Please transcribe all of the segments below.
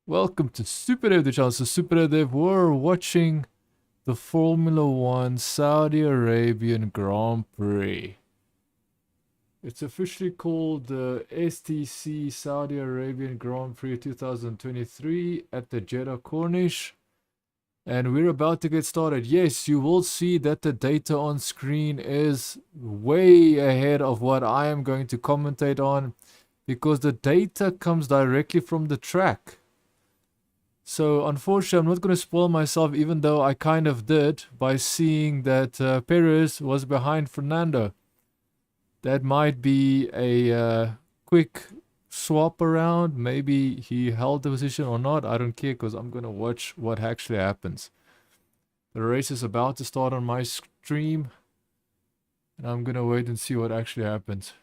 Welcome to Superdude, the channel. So Superdude, we're watching the Formula One Saudi Arabian Grand Prix. It's officially called the STC Saudi Arabian Grand Prix 2023 at the Jeddah Corniche. And we're about to get started. Yes, you will see that the data on screen is way ahead of what I am going to commentate on, because the data comes directly from the track. So unfortunately, I'm not going to spoil myself, even though I kind of did, by seeing that Perez was behind Fernando. That might be a quick swap around. Maybe he held the position or not. I don't care, because I'm going to watch what actually happens. The race is about to start on my stream, and I'm going to wait and see what actually happens.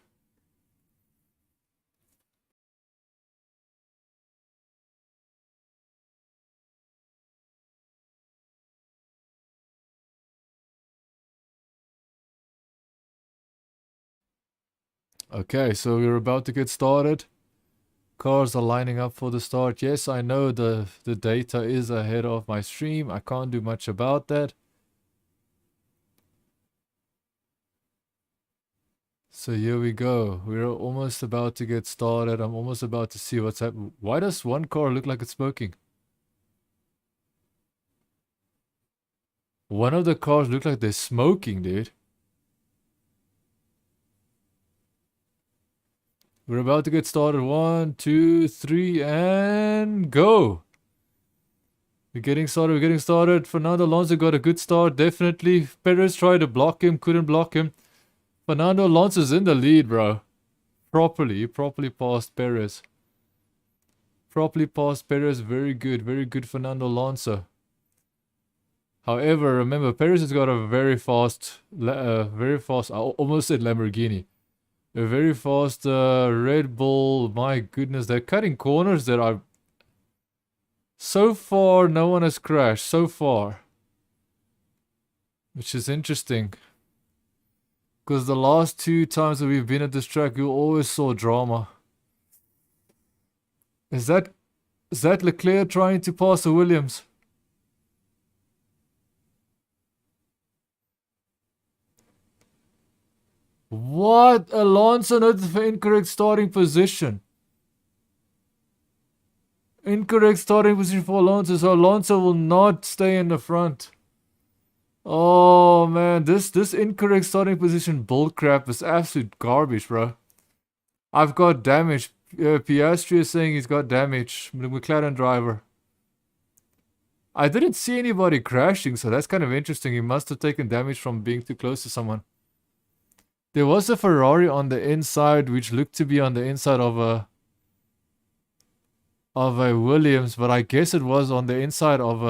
Okay, so we're about to get started. Cars are lining up for the start. Yes, I know the data is ahead of my stream. I can't do much about that. So here we go. We're almost about to get started. I'm almost about to see what's happening. Why does one car look like it's smoking? One of the cars look like they're smoking, dude. We're about to get started. 1, 2, 3, and go. We're getting started. Fernando Alonso got a good start, definitely. Perez tried to block him, couldn't block him. Fernando Alonso's in the lead, bro. Properly passed Perez. Very good Fernando Alonso. However, remember, Perez has got a very fast, I almost said Lamborghini. A very fast Red Bull. My goodness, they're cutting corners that are... So far, no one has crashed, so far. Which is interesting. Because the last 2 times that we've been at this track, you always saw drama. Is that Leclerc trying to pass the Williams? What? Alonso noted for incorrect starting position. Incorrect starting position for Alonso, so Alonso will not stay in the front. Oh man, this incorrect starting position bullcrap is absolute garbage, bro. I've got damage. Piastri is saying he's got damage. The McLaren driver. I didn't see anybody crashing, so that's kind of interesting. He must have taken damage from being too close to someone. There was a Ferrari on the inside, which looked to be on the inside of a Williams, but I guess it was on the inside of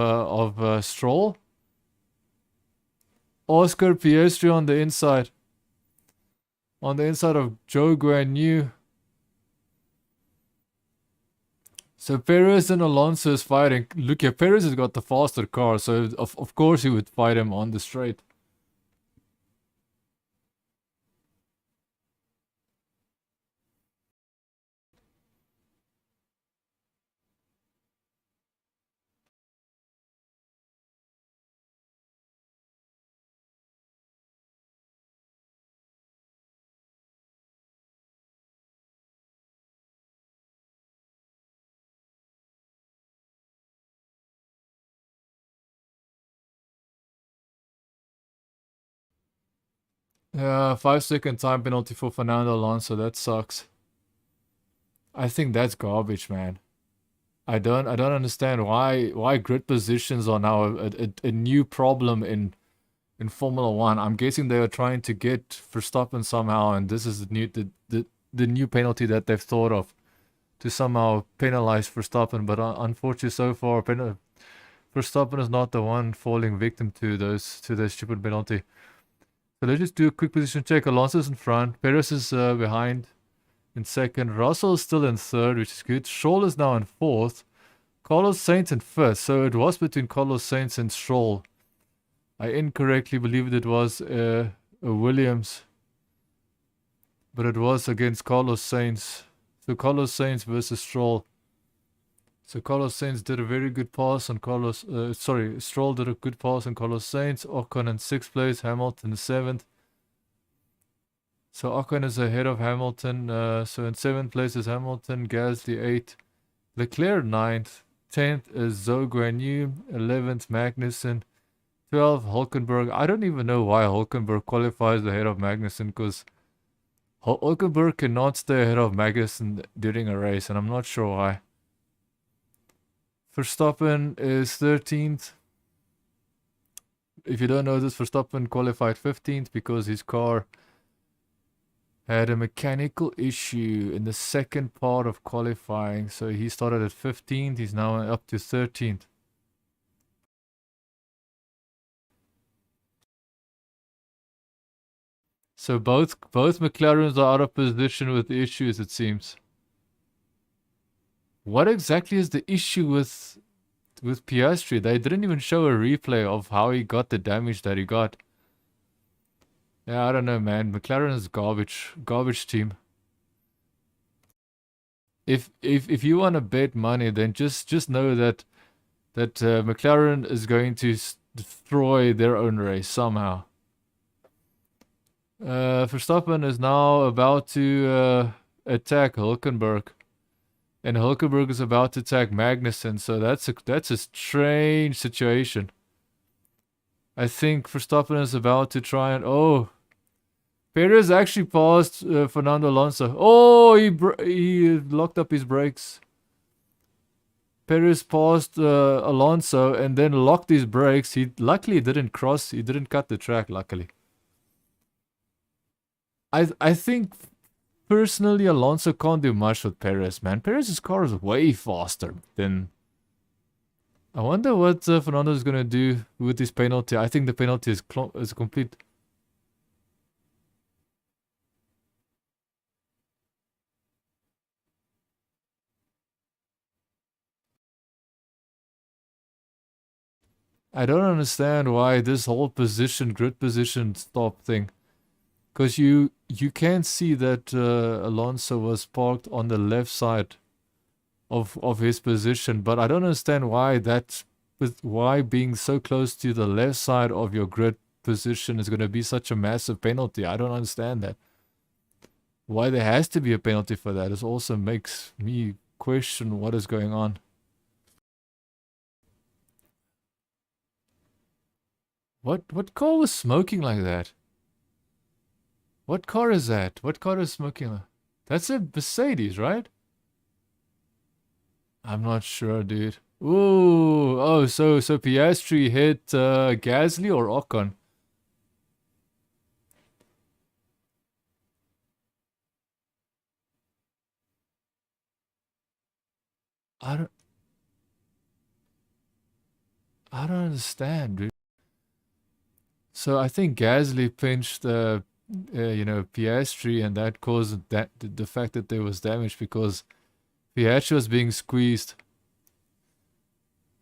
a Stroll. Oscar Piastri on the inside. On the inside of Joe Guan Yu. So Perez and Alonso is fighting. Look here, Perez has got the faster car, so of course he would fight him on the straight. Yeah, 5-second time penalty for Fernando Alonso. That sucks. I think that's garbage, man. I don't understand why grid positions are now a new problem in Formula One. I'm guessing they are trying to get Verstappen somehow, and this is the new penalty that they've thought of to somehow penalize Verstappen. But unfortunately, so far, Verstappen is not the one falling victim to those stupid penalty. So let's just do a quick position check. Alonso's in front. Perez is behind in second. Russell is still in third, which is good. Stroll is now in fourth. Carlos Sainz in fifth. So it was between Carlos Sainz and Stroll. I incorrectly believed it was a Williams. But it was against Carlos Sainz. So Carlos Sainz versus Stroll. So Carlos Sainz did a very good pass on Stroll did a good pass on Carlos Sainz. Ocon in 6th place, Hamilton 7th. So Ocon is ahead of Hamilton. So in 7th place is Hamilton, Gasly 8th, Leclerc 9th, 10th is Zhou Guanyu, 11th Magnussen, 12th Hulkenberg. I don't even know why Hulkenberg qualifies ahead of Magnussen, because Hulkenberg cannot stay ahead of Magnussen during a race, and I'm not sure why. Verstappen is 13th. If you don't know this, Verstappen qualified 15th because his car had a mechanical issue in the second part of qualifying. So he started at 15th, he's now up to 13th. So both McLarens are out of position with issues, it seems. What exactly is the issue with Piastri? They didn't even show a replay of how he got the damage that he got. Yeah, I don't know, man. McLaren is garbage team. If you want to bet money, then just know that McLaren is going to destroy their own race somehow. Verstappen is now about to attack Hulkenberg. And Hulkenberg is about to attack Magnussen, so that's a strange situation. I think Verstappen is about to try and... Oh! Perez actually passed Fernando Alonso. Oh, he locked up his brakes. Perez passed Alonso and then locked his brakes. He luckily didn't cross. He didn't cut the track, luckily. I think... Personally, Alonso can't do much with Perez, man. Perez's car is way faster than... I wonder what Fernando is going to do with this penalty. I think the penalty is complete. I don't understand why this whole grid position stop thing. Because you can see that Alonso was parked on the left side of his position, but I don't understand why being so close to the left side of your grid position is going to be such a massive penalty. I don't understand that. Why there has to be a penalty for that is also makes me question what is going on. What car was smoking like that? What car is that? What car is smoking? That's a Mercedes, right? I'm not sure, dude. Ooh, oh, so Piastri hit Gasly or Ocon? I don't understand, dude. So I think Gasly pinched Piastri, and that caused the fact that there was damage because Piastri was being squeezed.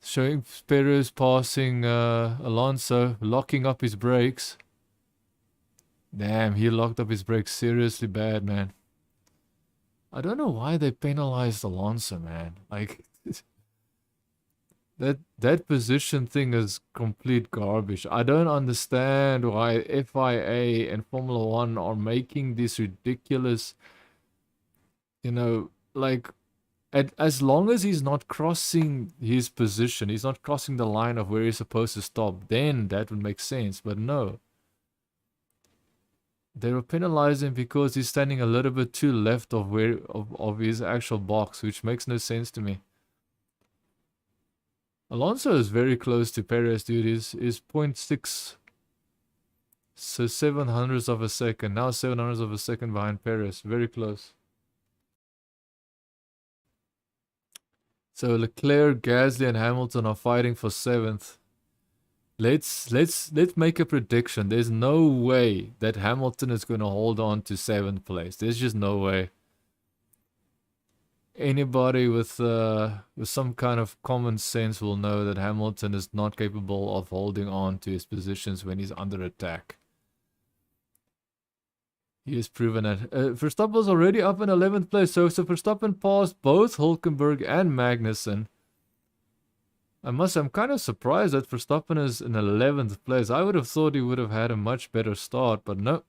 Showing Perez passing Alonso, locking up his brakes. Damn, he locked up his brakes seriously bad, man. I don't know why they penalized Alonso, man. Like that position thing is complete garbage. I don't understand why FIA and Formula 1 are making this ridiculous, like, as long as he's not crossing his position, he's not crossing the line of where he's supposed to stop, then that would make sense. But no. They were penalizing because he's standing a little bit too left of his actual box, which makes no sense to me. Alonso is very close to Perez, dude. Is 0.6. So 700ths of a second. Now 700ths of a second behind Perez. Very close. So Leclerc, Gasly, and Hamilton are fighting for 7th. Let's make a prediction. There's no way that Hamilton is going to hold on to 7th place. There's just no way. Anybody with some kind of common sense will know that Hamilton is not capable of holding on to his positions when he's under attack. He has proven that. Verstappen was already up in 11th place, so Verstappen passed both Hulkenberg and Magnussen. I'm kind of surprised that Verstappen is in 11th place. I would have thought he would have had a much better start, but no.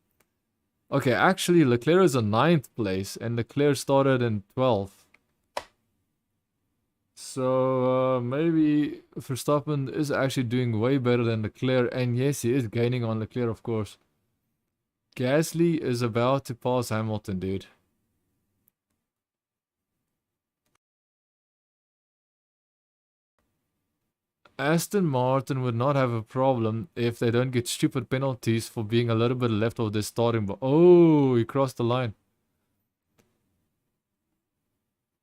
Okay, actually, Leclerc is in 9th place, and Leclerc started in 12th. So, maybe Verstappen is actually doing way better than Leclerc, and yes, he is gaining on Leclerc, of course. Gasly is about to pass Hamilton, dude. Aston Martin would not have a problem if they don't get stupid penalties for being a little bit left of their starting. But oh, he crossed the line.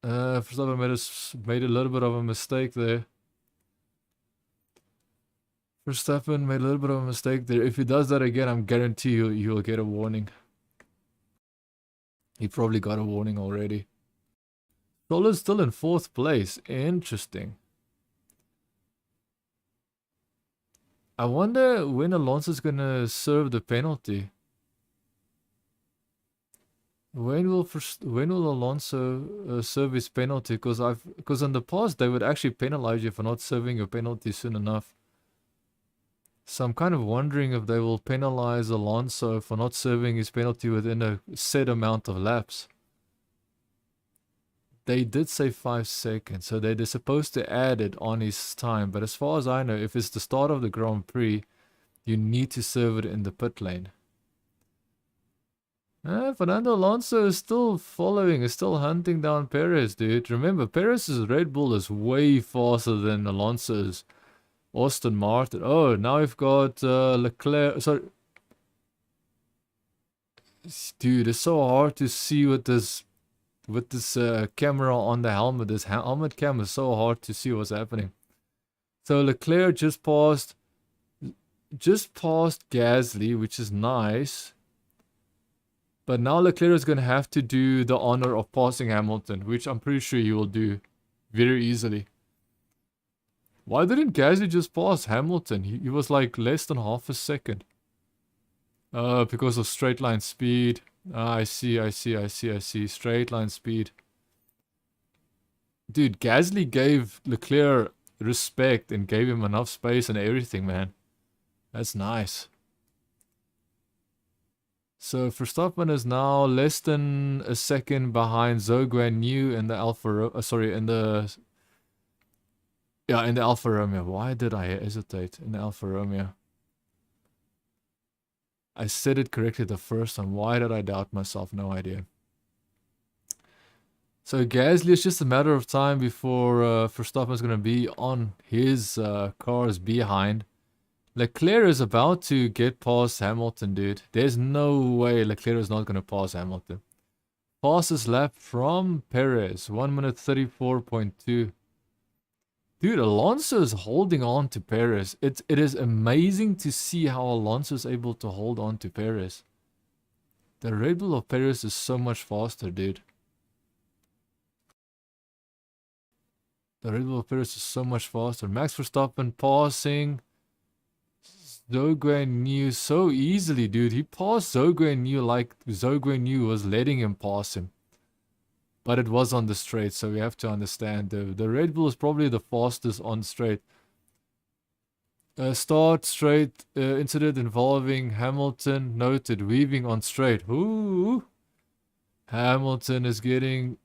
Verstappen made a little bit of a mistake there. Verstappen made a little bit of a mistake there. If he does that again, I'm guarantee you'll get a warning. He probably got a warning already. Stroll still in 4th place. Interesting. I wonder when Alonso's gonna serve the penalty. When will Alonso serve his penalty? Because in the past they would actually penalize you for not serving your penalty soon enough. So I'm kind of wondering if they will penalize Alonso for not serving his penalty within a set amount of laps. They did say 5 seconds, so they're supposed to add it on his time. But as far as I know, if it's the start of the Grand Prix, you need to serve it in the pit lane. Fernando Alonso is still following, is still hunting down Perez, dude. Remember, Perez's Red Bull is way faster than Alonso's Aston Martin. Oh, now we've got Leclerc. Sorry. Dude, it's so hard to see with this camera on the helmet. This helmet cam is so hard to see what's happening. So Leclerc just passed Gasly, which is nice. But now Leclerc is going to have to do the honor of passing Hamilton, which I'm pretty sure he will do very easily. Why didn't Gasly just pass Hamilton? He was like less than half a second. Because of straight line speed. I see. Straight line speed. Dude, Gasly gave Leclerc respect and gave him enough space and everything, man. That's nice. So Verstappen is now less than a second behind Zhou Guanyu in the in the Alfa Romeo. Why did I hesitate? In the Alfa Romeo. I said it correctly the first time. Why did I doubt myself? No idea. So Gasly, is just a matter of time before Verstappen is going to be on his cars behind. Leclerc is about to get past Hamilton, dude. There's no way Leclerc is not going to pass Hamilton. Fastest lap from Perez, 1 minute 34.2. Dude, Alonso is holding on to Perez. It is amazing to see how Alonso is able to hold on to Perez. The Red Bull of Perez is so much faster, dude. The Red Bull of Perez is so much faster. Max Verstappen passing Zhou Guanyu so easily, dude. He passed Zhou Guanyu like Zhou Guanyu was letting him pass him. But it was on the straight, so we have to understand. The Red Bull is probably the fastest on straight. Start straight incident involving Hamilton noted. Weaving on straight. Ooh. Hamilton is getting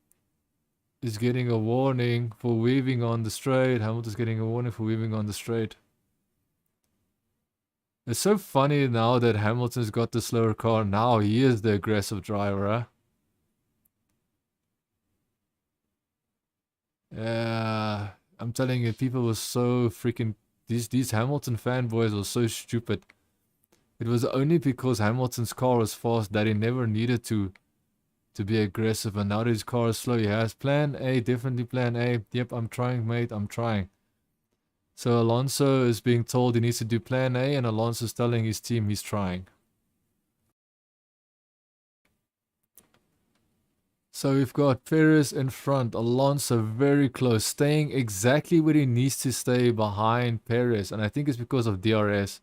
a warning for weaving on the straight. Hamilton's getting a warning for weaving on the straight. It's so funny now that Hamilton's got the slower car. Now he is the aggressive driver, huh? Yeah, I'm telling you, people were so freaking... These Hamilton fanboys were so stupid. It was only because Hamilton's car was fast that he never needed to be aggressive. And now that his car is slow, he has plan A, definitely plan A. Yep, I'm trying, mate, I'm trying. So Alonso is being told he needs to do plan A, and Alonso's telling his team he's trying. So we've got Perez in front, Alonso very close, staying exactly where he needs to stay behind Perez. And I think it's because of DRS.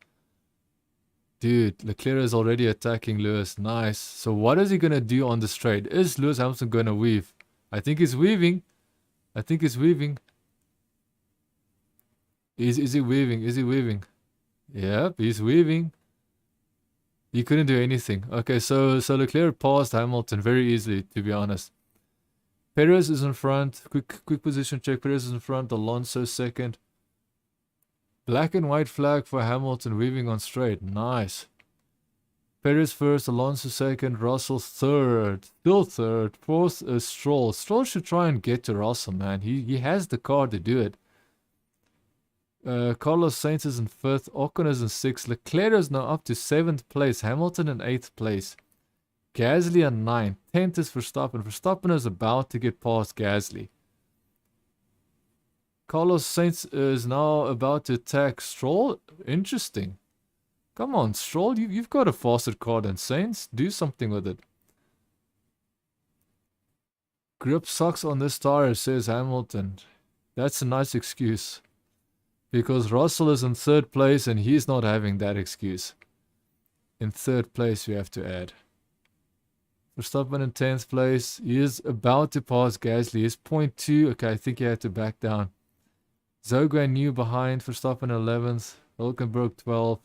Dude, Leclerc is already attacking Lewis. Nice. So what is he going to do on the straight? Is Lewis Hamilton going to weave? I think he's weaving. Is he weaving? Is he weaving? Yep, he's weaving. He couldn't do anything. Okay, so Leclerc passed Hamilton very easily, to be honest. Perez is in front. Quick position check. Perez is in front. Alonso second. Black and white flag for Hamilton, weaving on straight. Nice. Perez first, Alonso second, Russell third. Still third. Fourth is Stroll. Stroll should try and get to Russell, man. He has the car to do it. Carlos Sainz is in fifth. Ocon is in sixth. Leclerc is now up to 7th place. Hamilton in 8th place. Gasly in 9th. 10th is Verstappen. Verstappen is about to get past Gasly. Carlos Sainz is now about to attack Stroll. Interesting. Come on, Stroll. You've got a faster car than Sainz. Do something with it. Grip sucks on this tire, says Hamilton. That's a nice excuse. Because Russell is in 3rd place and he's not having that excuse. In 3rd place, we have to add. Verstappen in 10th place. He is about to pass Gasly. He's 0.2. Okay, I think he had to back down. Zhou New behind. Verstappen 11th. Hulkenberg 12th.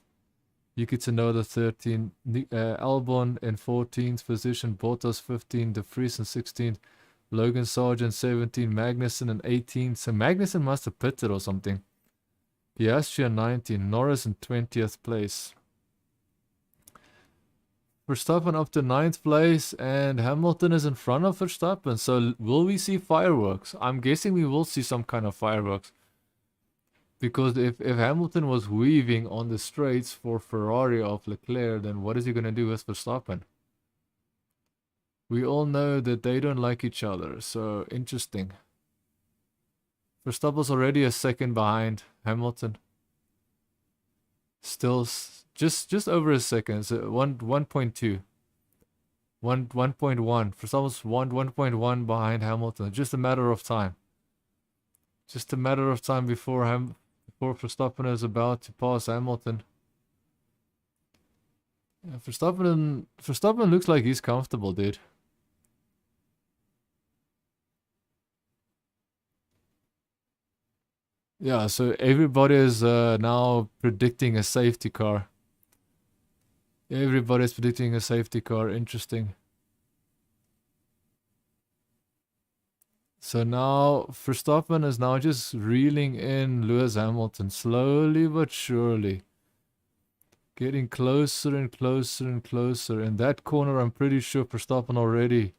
Yuki Tsunoda 13th. Albon in 14th position. Bottas 15th. De Vries in 16th. Logan Sargent 17th. Magnussen in 18th. So Magnussen must have pitted or something. Piastri in 19th. Norris in 20th place. Verstappen up to 9th place, and Hamilton is in front of Verstappen. So will we see fireworks? I'm guessing we will see some kind of fireworks. Because if Hamilton was weaving on the straights for Ferrari of Leclerc, then what is he going to do with Verstappen? We all know that they don't like each other, so interesting. Verstappen's already a second behind Hamilton. Still just over a second, so 1.2. 1.1. Verstappen's 1.1 behind Hamilton. Just a matter of time. Just a matter of time before Verstappen is about to pass Hamilton. Yeah, Verstappen looks like he's comfortable, dude. Yeah, so everybody is now predicting a safety car. Everybody's predicting a safety car. Interesting. So now Verstappen is now just reeling in Lewis Hamilton slowly but surely. Getting closer and closer and closer. In that corner, I'm pretty sure Verstappen already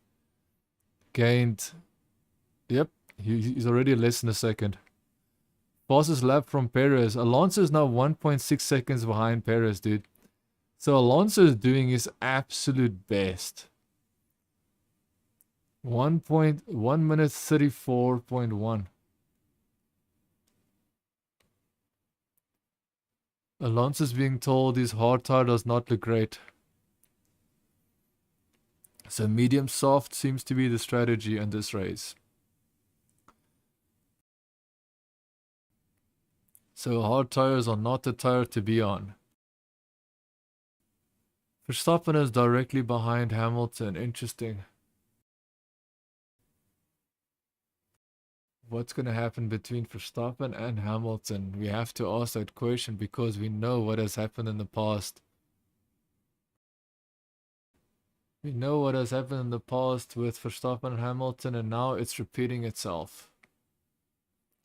gained. Yep, he's already less than a second. Fastest lap from Perez. Alonso is now 1.6 seconds behind Perez, dude. So Alonso is doing his absolute best. 1 minute 34.1. Alonso's being told his hard tire does not look great. So medium soft seems to be the strategy in this race. So hard tires are not the tire to be on. Verstappen is directly behind Hamilton. Interesting. What's going to happen between Verstappen and Hamilton? We have to ask that question because we know what has happened in the past. We know what has happened in the past with Verstappen and Hamilton, and now it's repeating itself.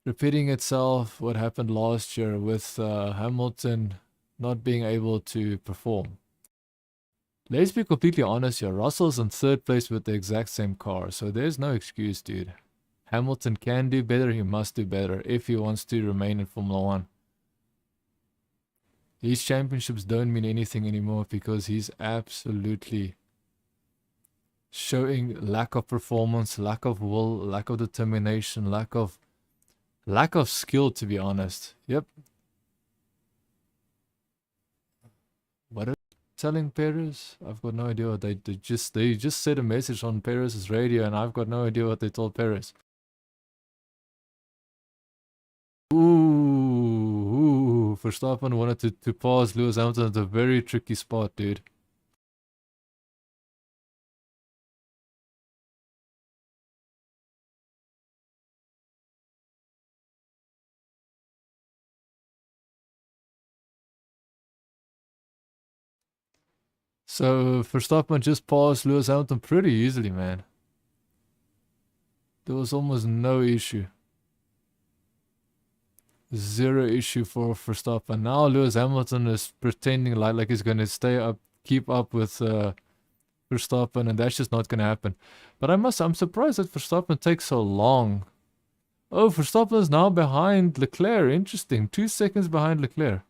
Repeating itself what happened last year with Hamilton not being able to perform. Let's be completely honest here. Russell's in 3rd place with the exact same car, so there's no excuse, dude. Hamilton can do better, he must do better if he wants to remain in Formula 1. These championships don't mean anything anymore because he's absolutely showing lack of performance, lack of will, lack of determination, lack of skill, to be honest. Yep. What are they telling Perez? I've got no idea what they just said a message on Perez's radio, and I've got no idea what they told Perez. Ooh, Verstappen wanted to pass Lewis Hamilton at a very tricky spot, dude. So Verstappen just passed Lewis Hamilton pretty easily, man. There was almost no issue. Zero issue for Verstappen. Now Lewis Hamilton is pretending like he's gonna stay up, keep up with Verstappen, and that's just not gonna happen. But I'm surprised that Verstappen takes so long. Oh, Verstappen is now behind Leclerc. Interesting. 2 seconds behind Leclerc.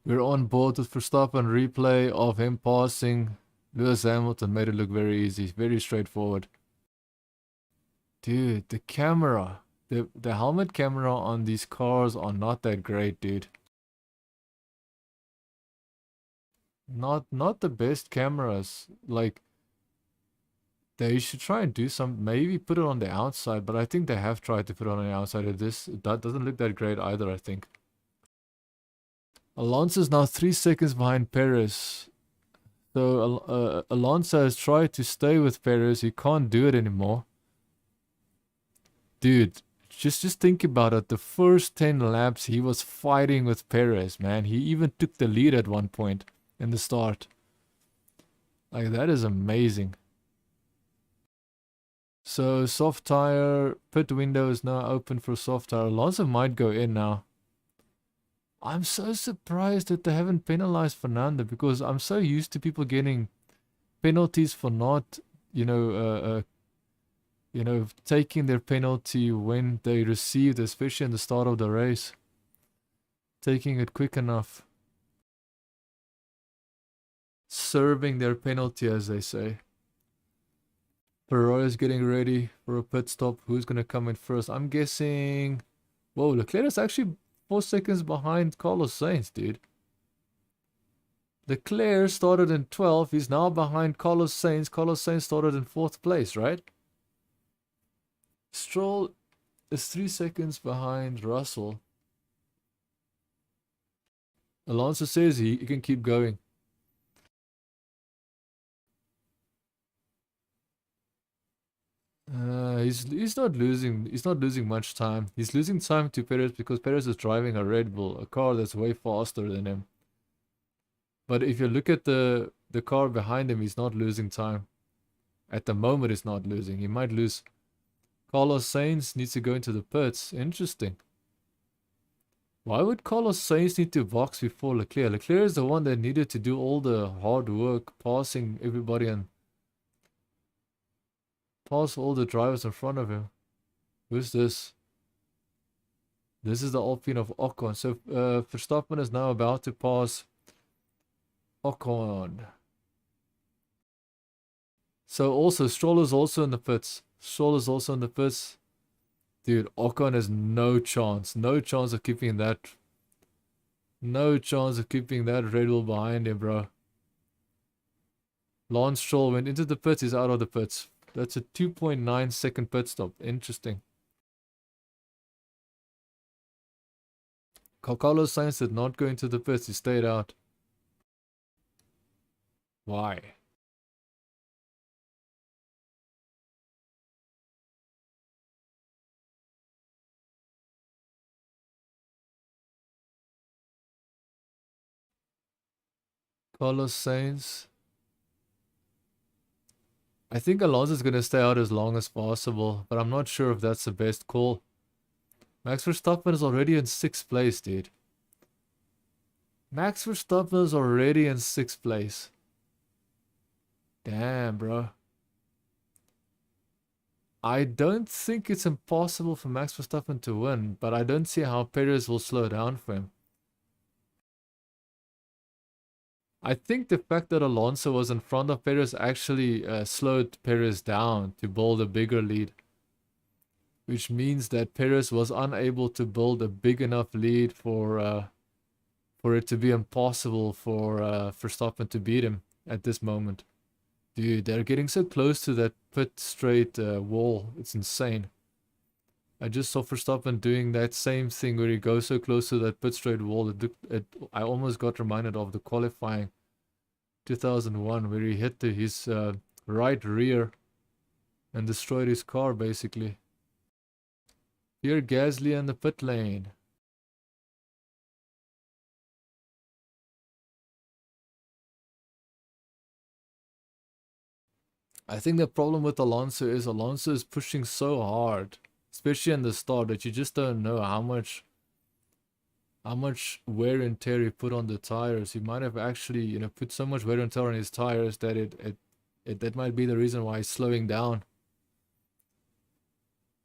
We're on board with Verstappen. Replay of him passing Lewis Hamilton made it look very easy. Very straightforward. Dude, the camera. The helmet camera on these cars are not that great, dude. Not the best cameras. Like, they should try and do some, maybe put it on the outside, but I think they have tried to put it on the outside of this. That doesn't look that great either, I think. Alonso is now 3 seconds behind Perez. So Alonso has tried to stay with Perez. He can't do it anymore. Dude, just think about it. The first 10 laps, he was fighting with Perez, man. He even took the lead at one point in the start. Like, that is amazing. So, soft tire, pit window is now open for soft tire. Alonso might go in now. I'm so surprised that they haven't penalized Fernando, because I'm so used to people getting penalties for not, taking their penalty when they received, especially in the start of the race. Taking it quick enough. Serving their penalty, as they say. Ferrari is getting ready for a pit stop. Who's going to come in first? I'm guessing... Whoa, Leclerc is actually 4 seconds behind Carlos Sainz, dude. Leclerc started in 12th. He's now behind Carlos Sainz. Carlos Sainz started in 4th place, right? Stroll is 3 seconds behind Russell. Alonso says he can keep going. He's not losing much time. He's losing time to Perez because Perez is driving a Red Bull, a car that's way faster than him. But if you look at the car behind him, he's not losing time. At the moment, he's not losing. He might lose. Carlos Sainz needs to go into the pits. Interesting. Why would Carlos Sainz need to box before Leclerc? Leclerc is the one that needed to do all the hard work, passing everybody and pass all the drivers in front of him. Who's this? This is the Alpine of Ocon. So Verstappen is now about to pass Ocon. So also, Stroll is also in the pits. Stroll is also in the pits. Dude, Ocon has no chance. No chance of keeping that. No chance of keeping that Red Bull behind him, bro. Lance Stroll went into the pits. He's out of the pits. That's a 2.9 second pit stop. Interesting. Carlos Sainz did not go into the pits. He stayed out. Why? Carlos Sainz. I think Alonso is going to stay out as long as possible, but I'm not sure if that's the best call. Max Verstappen is already in 6th place, dude. Max Verstappen is already in 6th place. Damn, bro. I don't think it's impossible for Max Verstappen to win, but I don't see how Perez will slow down for him. I think the fact that Alonso was in front of Perez actually slowed Perez down to build a bigger lead. Which means that Perez was unable to build a big enough lead for it to be impossible for Verstappen to beat him at this moment. Dude, they're getting so close to that pit straight wall. It's insane. I just saw Verstappen doing that same thing where he goes so close to that pit straight wall. I almost got reminded of the qualifying 2001 where he hit his right rear and destroyed his car basically. Pierre Gasly in the pit lane. I think the problem with Alonso is pushing so hard, especially in the start, that you just don't know how much wear and tear he put on the tires. He might have actually, you know, put so much wear and tear on his tires that that might be the reason why he's slowing down.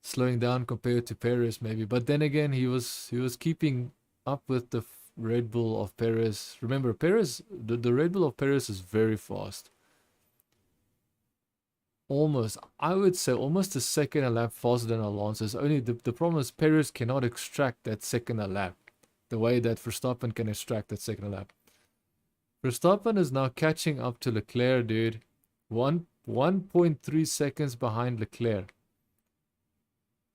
Slowing down compared to Perez maybe. But then again, he was keeping up with the Red Bull of Perez. Remember, Perez, the Red Bull of Perez is very fast. Almost, I would say almost a second a lap faster than Alonso's. Only the problem is Perez cannot extract that second a lap the way that Verstappen can extract that second a lap. Verstappen is now catching up to Leclerc, dude. 1.3 seconds behind Leclerc.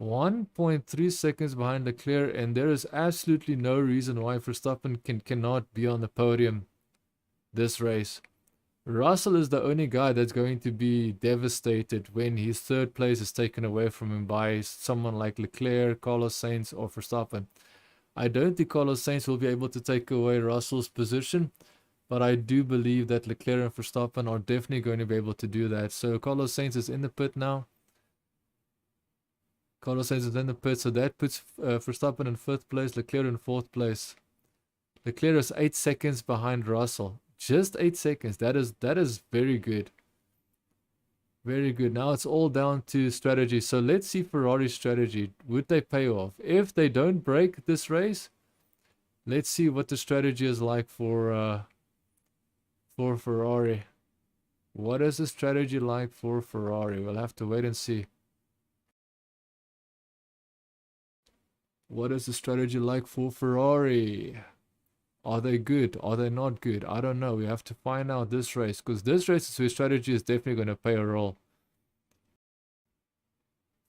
1.3 seconds behind Leclerc, and there is absolutely no reason why Verstappen cannot be on the podium this race. Russell is the only guy that's going to be devastated when his third place is taken away from him by someone like Leclerc, Carlos Sainz, or Verstappen. I don't think Carlos Sainz will be able to take away Russell's position, but I do believe that Leclerc and Verstappen are definitely going to be able to do that. So Carlos Sainz is in the pit now. Carlos Sainz is in the pit, so that puts Verstappen in 5th place, Leclerc in 4th place. Leclerc is 8 seconds behind Russell. Just 8 seconds. That is very good. Very good. Now it's all down to strategy. So let's see Ferrari's strategy. Would they pay off? If they don't break this race, let's see what the strategy is like for Ferrari. What is the strategy like for Ferrari? We'll have to wait and see. What is the strategy like for Ferrari? Are they good? Are they not good? I don't know. We have to find out this race, because this race, his strategy is definitely going to play a role.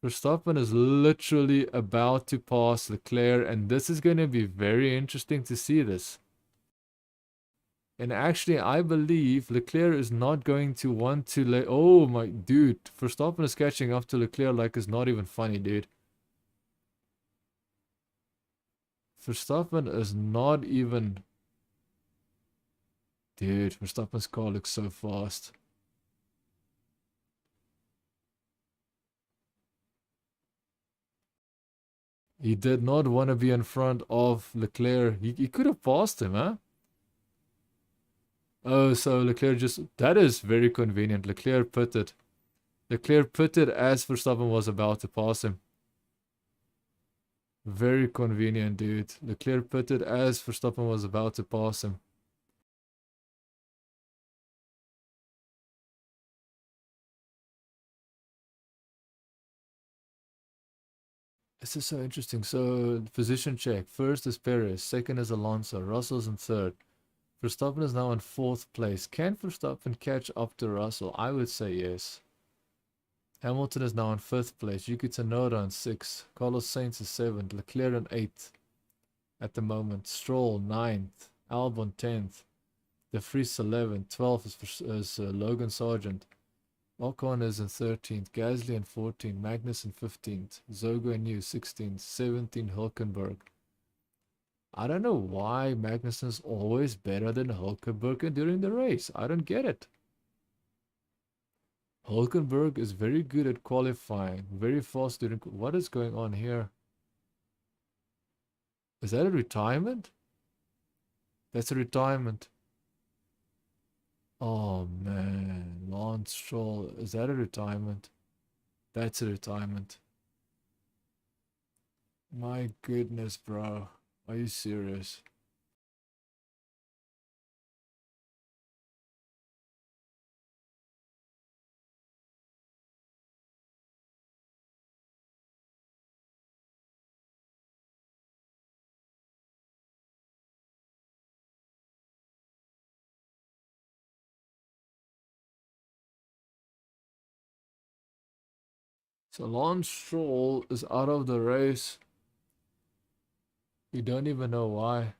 Verstappen is literally about to pass Leclerc, and this is going to be very interesting to see this. And actually, I believe Leclerc is not going to want to let... Oh my... Dude, Verstappen is catching up to Leclerc like it's not even funny, dude. Verstappen is not even... Dude, Verstappen's car looks so fast. He did not want to be in front of Leclerc. He could have passed him, huh? Oh, so Leclerc just... That is very convenient. Leclerc pitted. Leclerc pitted as Verstappen was about to pass him. Very convenient, dude. Leclerc pitted as Verstappen was about to pass him. This is so interesting. So, position check. First is Perez. Second is Alonso. Russell's in 3rd. Verstappen is now in 4th place. Can Verstappen catch up to Russell? I would say yes. Hamilton is now in 5th place. Yuki Tsunoda in 6th. Carlos Sainz is 7th. Leclerc in 8th at the moment. Stroll 9th. Albon 10th. De Vries 11th. 12th is Logan Sargent. Ocon is in 13th. Gasly in 14th. Magnus in 15th. Zogo and New 16th. 17th Hulkenberg. I don't know why Magnussen is always better than Hulkenberg during the race. I don't get it. Hulkenberg is very good at qualifying, very fast during... What is going on here? Is that a retirement? That's a retirement. Oh man, Lance Stroll. Is that a retirement? That's a retirement. My goodness, bro. Are you serious? So Lance Stroll is out of the race. You don't even know why.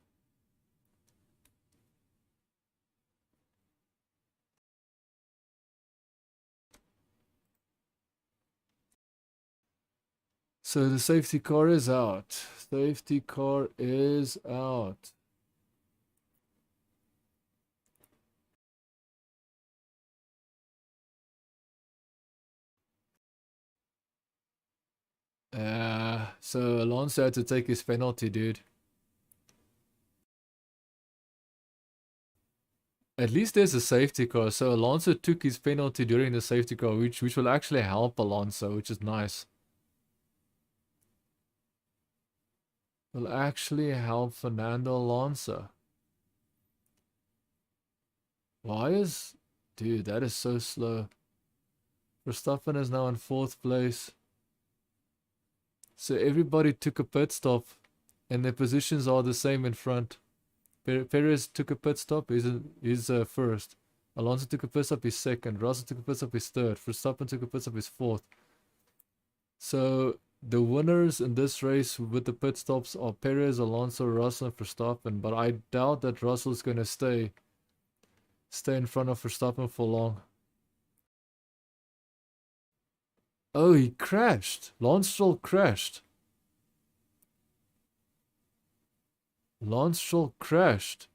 So the safety car is out. Safety car is out. So Alonso had to take his penalty, dude. At least there's a safety car. So Alonso took his penalty during the safety car, which will actually help Alonso, which is nice. Will actually help Fernando Alonso. Why is... Dude, that is so slow. Verstappen is now in 4th place. So everybody took a pit stop. And their positions are the same in front. Perez took a pit stop, he's first. Alonso took a pit stop, he's second. Russell took a pit stop, he's third. Verstappen took a pit stop, he's fourth. So the winners in this race with the pit stops are Perez, Alonso, Russell, and Verstappen. But I doubt that Russell's going to stay in front of Verstappen for long. Oh, he crashed. Lance Stroll crashed. Lance Stroll crashed.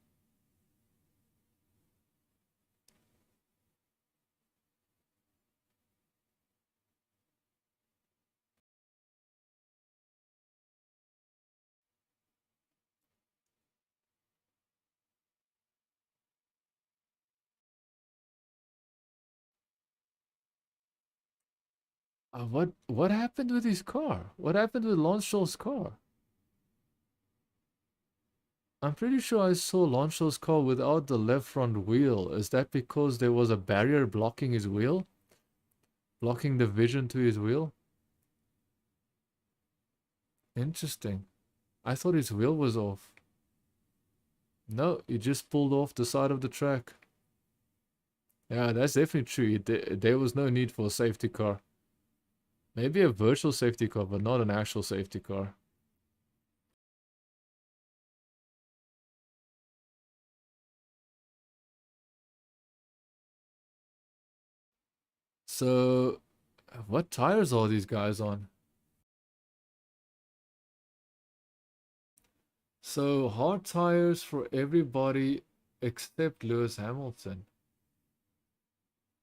What happened with his car? What happened with Lance Stroll's car? I'm pretty sure I saw Lance Stroll's car without the left front wheel. Is that because there was a barrier blocking his wheel? Blocking the vision to his wheel? Interesting. I thought his wheel was off. No, he just pulled off the side of the track. Yeah, that's definitely true. There was no need for a safety car. Maybe a virtual safety car, but not an actual safety car. So, what tires are these guys on? So, hard tires for everybody except Lewis Hamilton.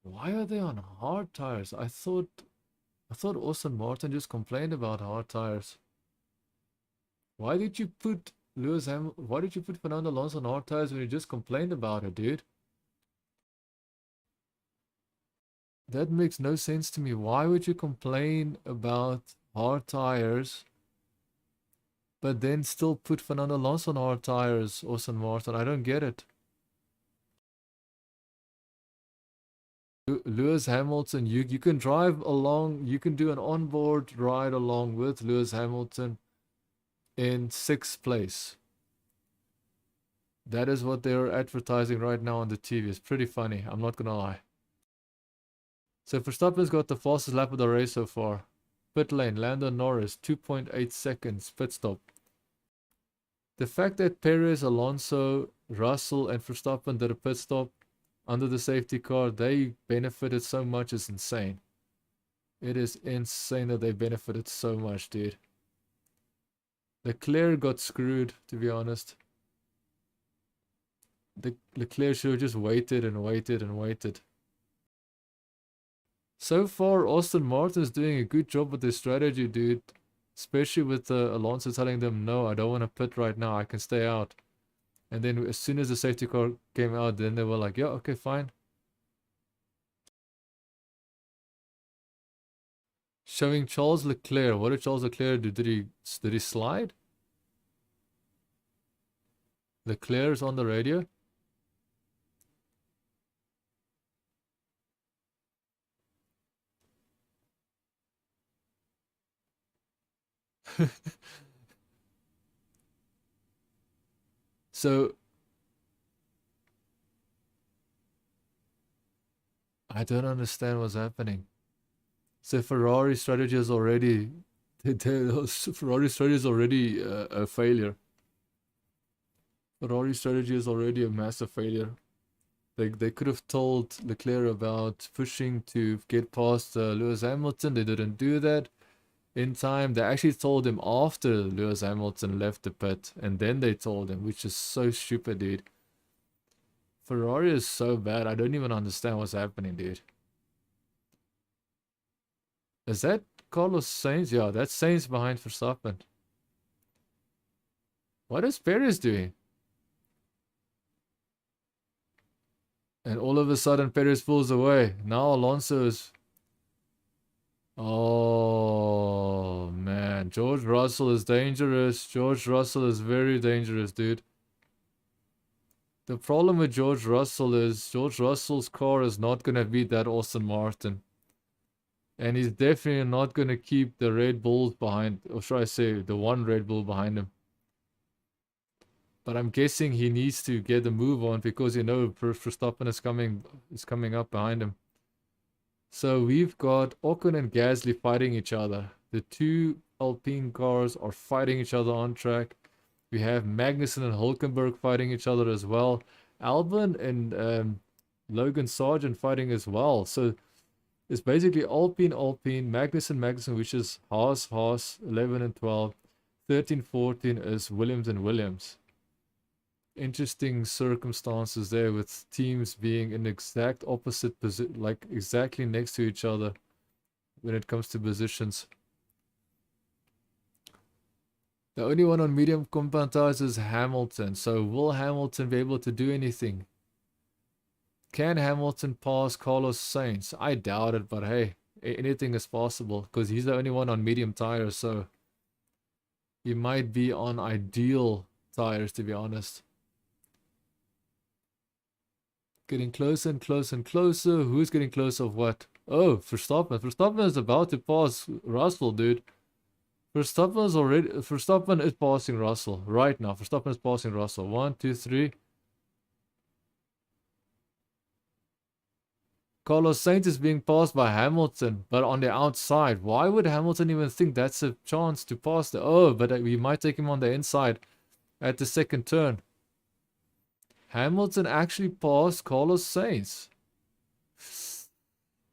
Why are they on hard tires? I thought Austin Martin just complained about hard tires. Why did you put why did you put Fernando Alonso on hard tires when you just complained about it, dude? That makes no sense to me. Why would you complain about hard tires, but then still put Fernando Alonso on hard tires, Austin Martin? I don't get it. Lewis Hamilton, you can drive along, you can do an onboard ride along with Lewis Hamilton in 6th place. That is what they're advertising right now on the TV. It's pretty funny, I'm not gonna lie. So Verstappen's got the fastest lap of the race so far. Pit lane, Lando Norris, 2.8 seconds, pit stop. The fact that Perez, Alonso, Russell, and Verstappen did a pit stop under the safety car, they benefited so much, is insane. It is insane that they benefited so much, dude. Leclerc got screwed, to be honest. Leclerc should have just waited and waited and waited. So far, Austin Martin's doing a good job with their strategy, dude. Especially with Alonso telling them, no, I don't want to pit right now, I can stay out. And then as soon as the safety car came out, then they were like, yeah, okay, fine. Showing Charles Leclerc. What did Charles Leclerc do? Did he slide? Leclerc is on the radio. So I don't understand what's happening. So Ferrari strategy is already Ferrari strategy is already a failure. Ferrari strategy is already a massive failure. They could have told Leclerc about pushing to get past Lewis Hamilton. They didn't do that in time. They actually told him after Lewis Hamilton left the pit, and then they told him, which is so stupid, dude. Ferrari is so bad. I don't even understand what's happening, dude. Is that Carlos Sainz? Yeah, that's Sainz behind Verstappen. What is Perez doing? And all of a sudden Perez pulls away. Now Alonso is... Oh, man. George Russell is dangerous. George Russell is very dangerous, dude. The problem with George Russell is George Russell's car is not going to beat that Aston Martin. And he's definitely not going to keep the Red Bulls behind, or should I say, the one Red Bull behind him. But I'm guessing he needs to get a move on because you know Verstappen is coming up behind him. So we've got Ocon and Gasly fighting each other. The two Alpine cars are fighting each other on track. We have Magnussen and Hulkenberg fighting each other as well. Albon and Logan Sargent fighting as well. So it's basically Alpine, Magnussen, which is Haas, 11 and 12. 13, 14 is Williams and Williams. Interesting circumstances there with teams being in exact opposite position, like exactly next to each other when it comes to positions. The only one on medium compound tires is Hamilton. So will Hamilton be able to do anything? Can Hamilton pass Carlos Sainz? I doubt it, but hey, anything is possible because he's the only one on medium tires. So he might be on ideal tires, to be honest. Getting closer and closer and closer. Who's getting closer of what? Oh, Verstappen. Verstappen is about to pass Russell, dude. Verstappen is passing Russell right now. Verstappen is passing Russell. 1, 2, 3. Carlos Sainz is being passed by Hamilton, but on the outside. Why would Hamilton even think that's a chance to pass the... Oh, but we might take him on the inside at the second turn. Hamilton actually passed Carlos Sainz.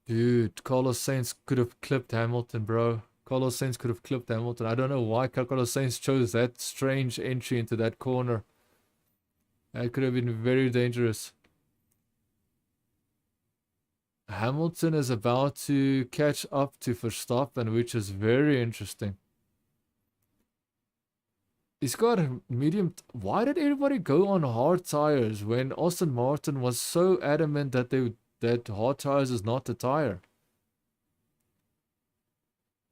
Dude, Carlos Sainz could have clipped Hamilton, bro. Carlos Sainz could have clipped Hamilton. I don't know why Carlos Sainz chose that strange entry into that corner. That could have been very dangerous. Hamilton is about to catch up to Verstappen, which is very interesting. He's got a medium... Why did everybody go on hard tires when Aston Martin was so adamant that hard tires is not the tire?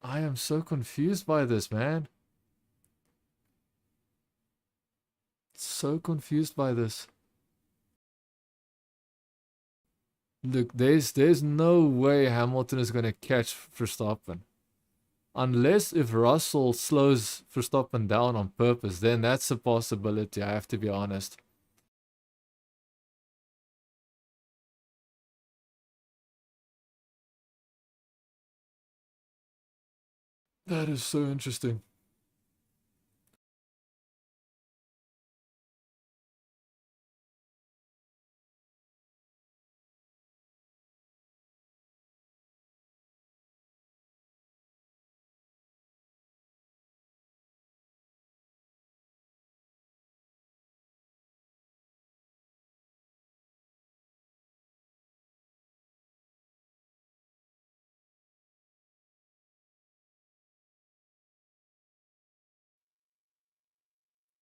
I am so confused by this, man. So confused by this. Look, there's no way Hamilton is going to catch Verstappen. Unless if Russell slows Verstappen down on purpose, then that's a possibility, I have to be honest. That is so interesting.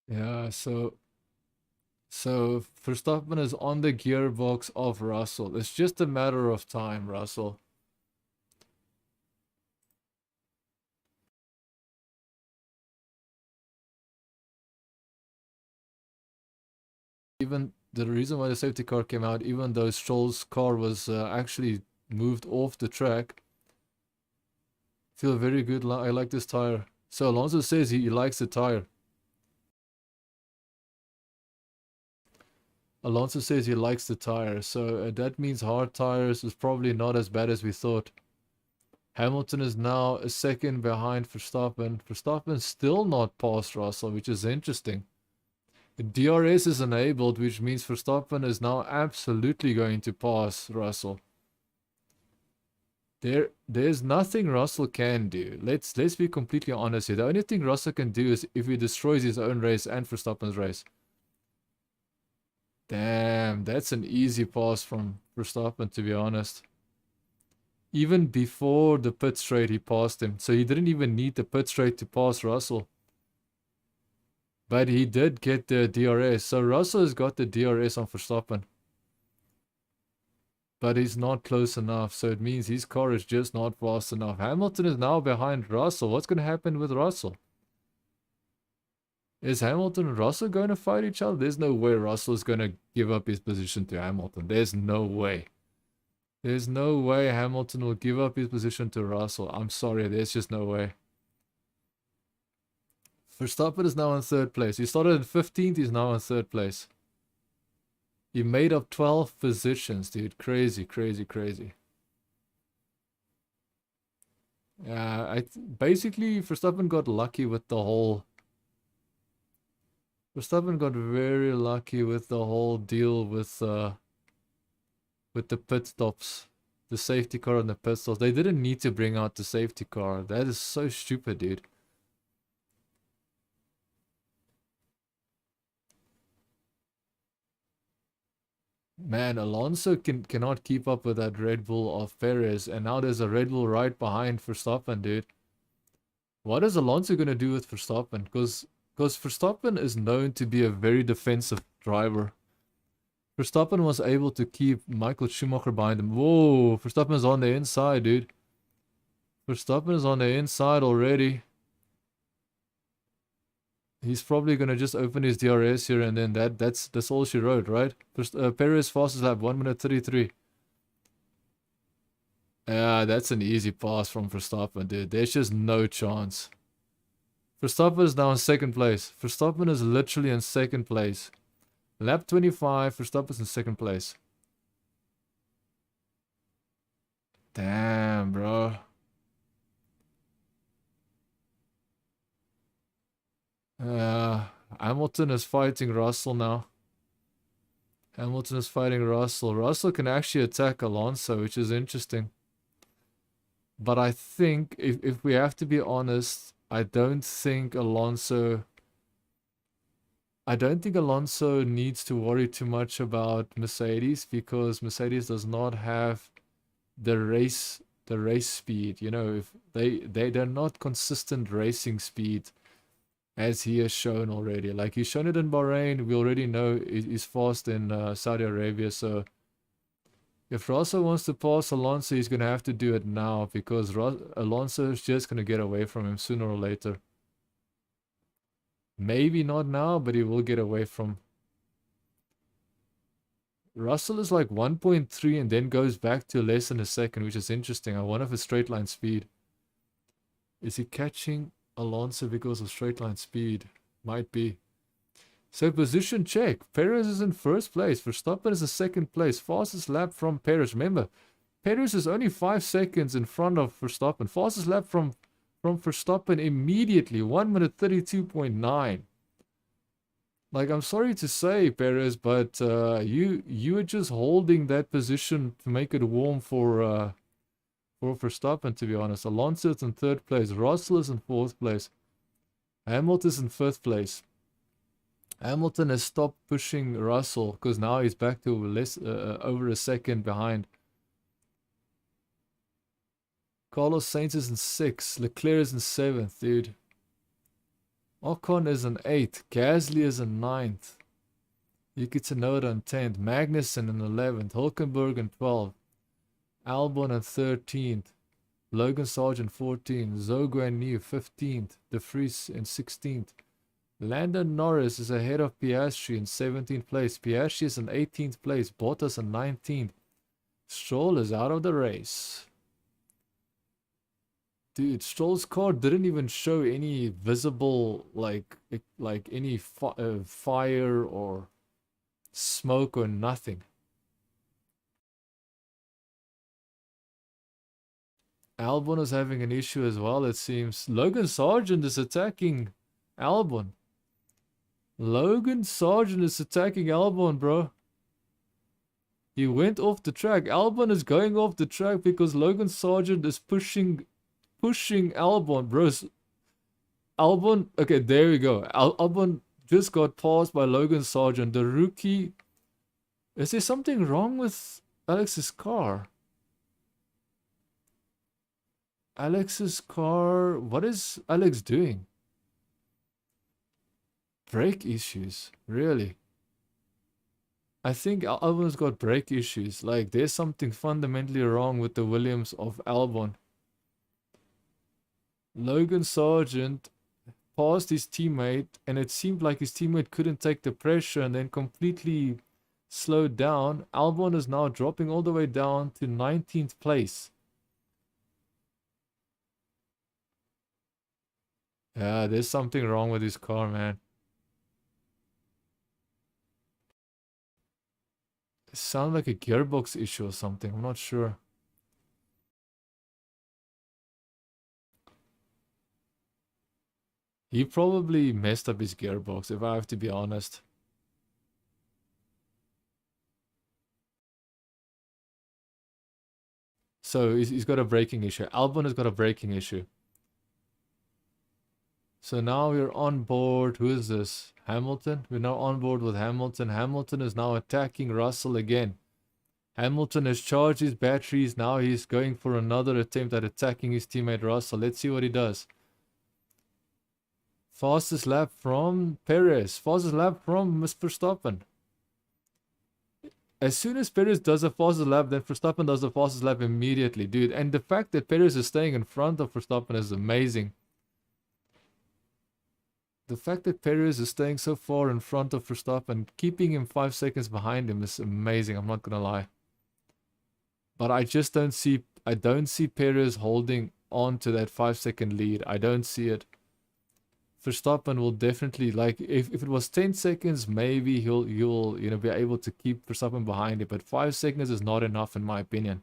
Yeah, so Verstappen is on the gearbox of Russell. It's just a matter of time, Russell. Even the reason why the safety car came out, even though Stroll's car was actually moved off the track, feel very good. I like this tire. So Alonso says he likes the tire. Alonso says he likes the tire, so that means hard tires is probably not as bad as we thought. Hamilton is now a second behind Verstappen. Verstappen's still not past Russell, which is interesting. DRS is enabled, which means Verstappen is now absolutely going to pass Russell. There's nothing Russell can do. Let's be completely honest here. The only thing Russell can do is if he destroys his own race and Verstappen's race. Damn, that's an easy pass from Verstappen, to be honest. Even before the pit straight, he passed him. So he didn't even need the pit straight to pass Russell. But he did get the DRS. So Russell has got the DRS on Verstappen. But he's not close enough. So it means his car is just not fast enough. Hamilton is now behind Russell. What's going to happen with Russell? Is Hamilton and Russell going to fight each other? There's no way Russell is going to give up his position to Hamilton. There's no way. There's no way Hamilton will give up his position to Russell. I'm sorry, there's just no way. Verstappen is now in 3rd place. He started in 15th, he's now in 3rd place. He made up 12 positions, dude. Crazy, crazy, crazy. Yeah, basically Verstappen got lucky with the whole... Verstappen got very lucky with the whole deal with the pit stops. The safety car and the pit stops. They didn't need to bring out the safety car. That is so stupid, dude. Man, Alonso cannot keep up with that Red Bull of Perez. And now there's a Red Bull right behind Verstappen, dude. What is Alonso going to do with Verstappen? Because Verstappen is known to be a very defensive driver. Verstappen was able to keep Michael Schumacher behind him. Whoa, Verstappen is on the inside, dude. Verstappen is on the inside already. He's probably going to just open his DRS here and then that's all she wrote, right? First, Perez fastest lap, 1:33. Yeah, that's an easy pass from Verstappen, dude. There's just no chance. Verstappen is now in 2nd place. Verstappen is literally in 2nd place. Lap 25, Verstappen's in 2nd place. Damn, bro. Hamilton is fighting Russell now. Hamilton is fighting Russell. Russell can actually attack Alonso, which is interesting. But I think, if we have to be honest, I don't think Alonso needs to worry too much about Mercedes, because Mercedes does not have the race speed. You know, if they're not consistent racing speed, as he has shown already. Like, he's shown it in Bahrain. We already know he's fast in Saudi Arabia. So if Russell wants to pass Alonso, he's going to have to do it now, because Alonso is just going to get away from him sooner or later. Maybe not now, but he will get away from... Russell is like 1.3 and then goes back to less than a second, which is interesting. I wonder if it's straight line speed. Is he catching Alonso because of straight line speed? Might be. So position check. Perez is in 1st place. Verstappen is in 2nd place. Fastest lap from Perez. Remember, Perez is only 5 seconds in front of Verstappen. Fastest lap from Verstappen immediately. 1:32.9. Like, I'm sorry to say, Perez, but you are just holding that position to make it warm for Verstappen, to be honest. Alonso is in 3rd place. Russell is in 4th place. Hamilton is in 5th place. Hamilton has stopped pushing Russell because now he's back to less over a second behind. Carlos Sainz is in 6th. Leclerc is in 7th, dude. Ocon is in 8th. Gasly is in 9th. Yuki Tsunoda in 10th. Magnussen in 11th. Hulkenberg in 12th. Albon in 13th. Logan Sargent 14th. Zhou Guanyu 15th. De Vries in 16th. Lando Norris is ahead of Piastri in 17th place. Piastri is in 18th place. Bottas in 19th. Stroll is out of the race. Dude, Stroll's car didn't even show any visible, like any fire or smoke or nothing. Albon is having an issue as well, it seems. Logan Sargent is attacking Albon. Logan Sargent is attacking Albon, bro. He went off the track. Albon is going off the track because Logan Sargent is pushing Albon, bro. Albon, okay, there we go. Albon just got passed by Logan Sargent, the rookie. Is there something wrong with Alex's car? Alex's car... What is Alex doing? Brake issues? Really? I think Albon's got brake issues. Like, there's something fundamentally wrong with the Williams of Albon. Logan Sargent passed his teammate, and it seemed like his teammate couldn't take the pressure and then completely slowed down. Albon is now dropping all the way down to 19th place. Yeah, there's something wrong with his car, man. It sounds like a gearbox issue or something. I'm not sure. He probably messed up his gearbox, if I have to be honest. So he's got a braking issue. Albon has got a braking issue. So now we're on board. Who is this? Hamilton? We're now on board with Hamilton. Hamilton is now attacking Russell again. Hamilton has charged his batteries. Now he's going for another attempt at attacking his teammate Russell. Let's see what he does. Fastest lap from Perez. Fastest lap from Mr. Verstappen. As soon as Perez does the fastest lap, then Verstappen does the fastest lap immediately, dude. And the fact that Perez is staying in front of Verstappen is amazing. The fact that Perez is staying so far in front of Verstappen, keeping him 5 seconds behind him is amazing, I'm not gonna lie. But I just don't see Perez holding on to that 5-second lead. I don't see it. Verstappen will definitely, like, if it was 10 seconds, maybe you'll be able to keep Verstappen behind it, but 5 seconds is not enough in my opinion.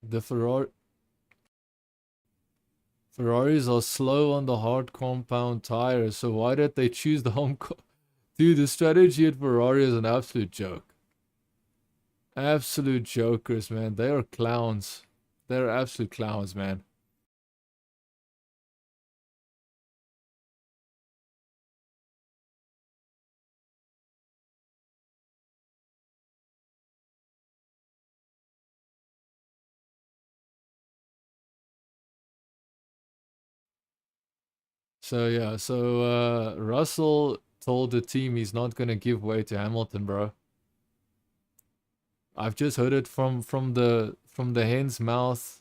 The Ferraris are slow on the hard compound tires, so why did they choose the home Dude, the strategy at Ferrari is an absolute joke. Absolute jokers, man. They are clowns. They're absolute clowns, man. So yeah, Russell told the team he's not gonna give way to Hamilton, bro. I've just heard it from the hen's mouth,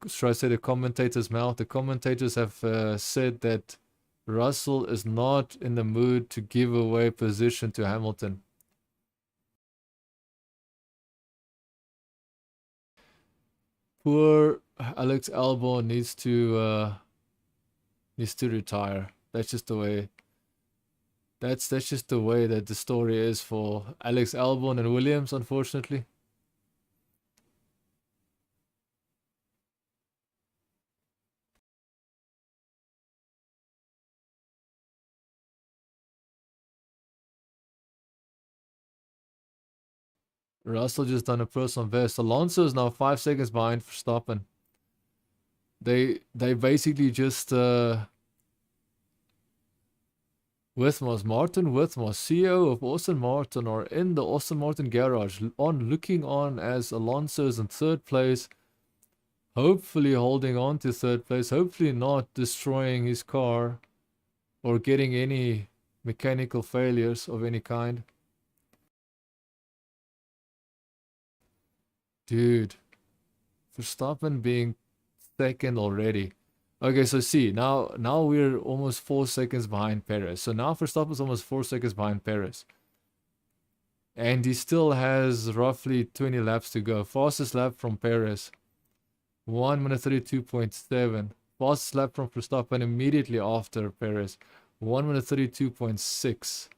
should I say the commentator's mouth. The commentators have said that Russell is not in the mood to give away position to Hamilton. Poor Alex Albon needs to retire. That's just the way. That's just the way that the story is for Alex Albon and Williams, unfortunately. Russell just done a personal best. Alonso is now 5 seconds behind Verstappen. They basically just Martin Withmos, CEO of Austin Martin, are in the Austin Martin garage looking on as Alonso's in 3rd place, hopefully holding on to 3rd place, hopefully not destroying his car or getting any mechanical failures of any kind. Dude, Verstappen being 2nd already. Okay, so see, now we're almost 4 seconds behind Perez. So now Verstappen's almost 4 seconds behind Perez. And he still has roughly 20 laps to go. Fastest lap from Perez, 1 minute 32.7. Fastest lap from Verstappen immediately after Perez, 1 minute 32.6.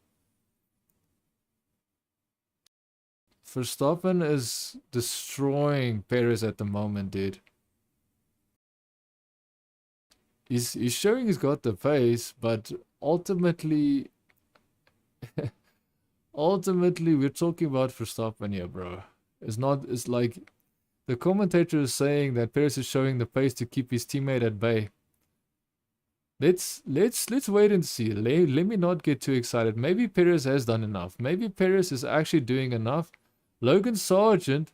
Verstappen is destroying Perez at the moment, dude. He's showing he's got the pace, but ultimately we're talking about Verstappen here, bro. It's like the commentator is saying that Perez is showing the pace to keep his teammate at bay. Let's wait and see. Let me not get too excited. Maybe Perez has done enough. Maybe Perez is actually doing enough. Logan Sargent.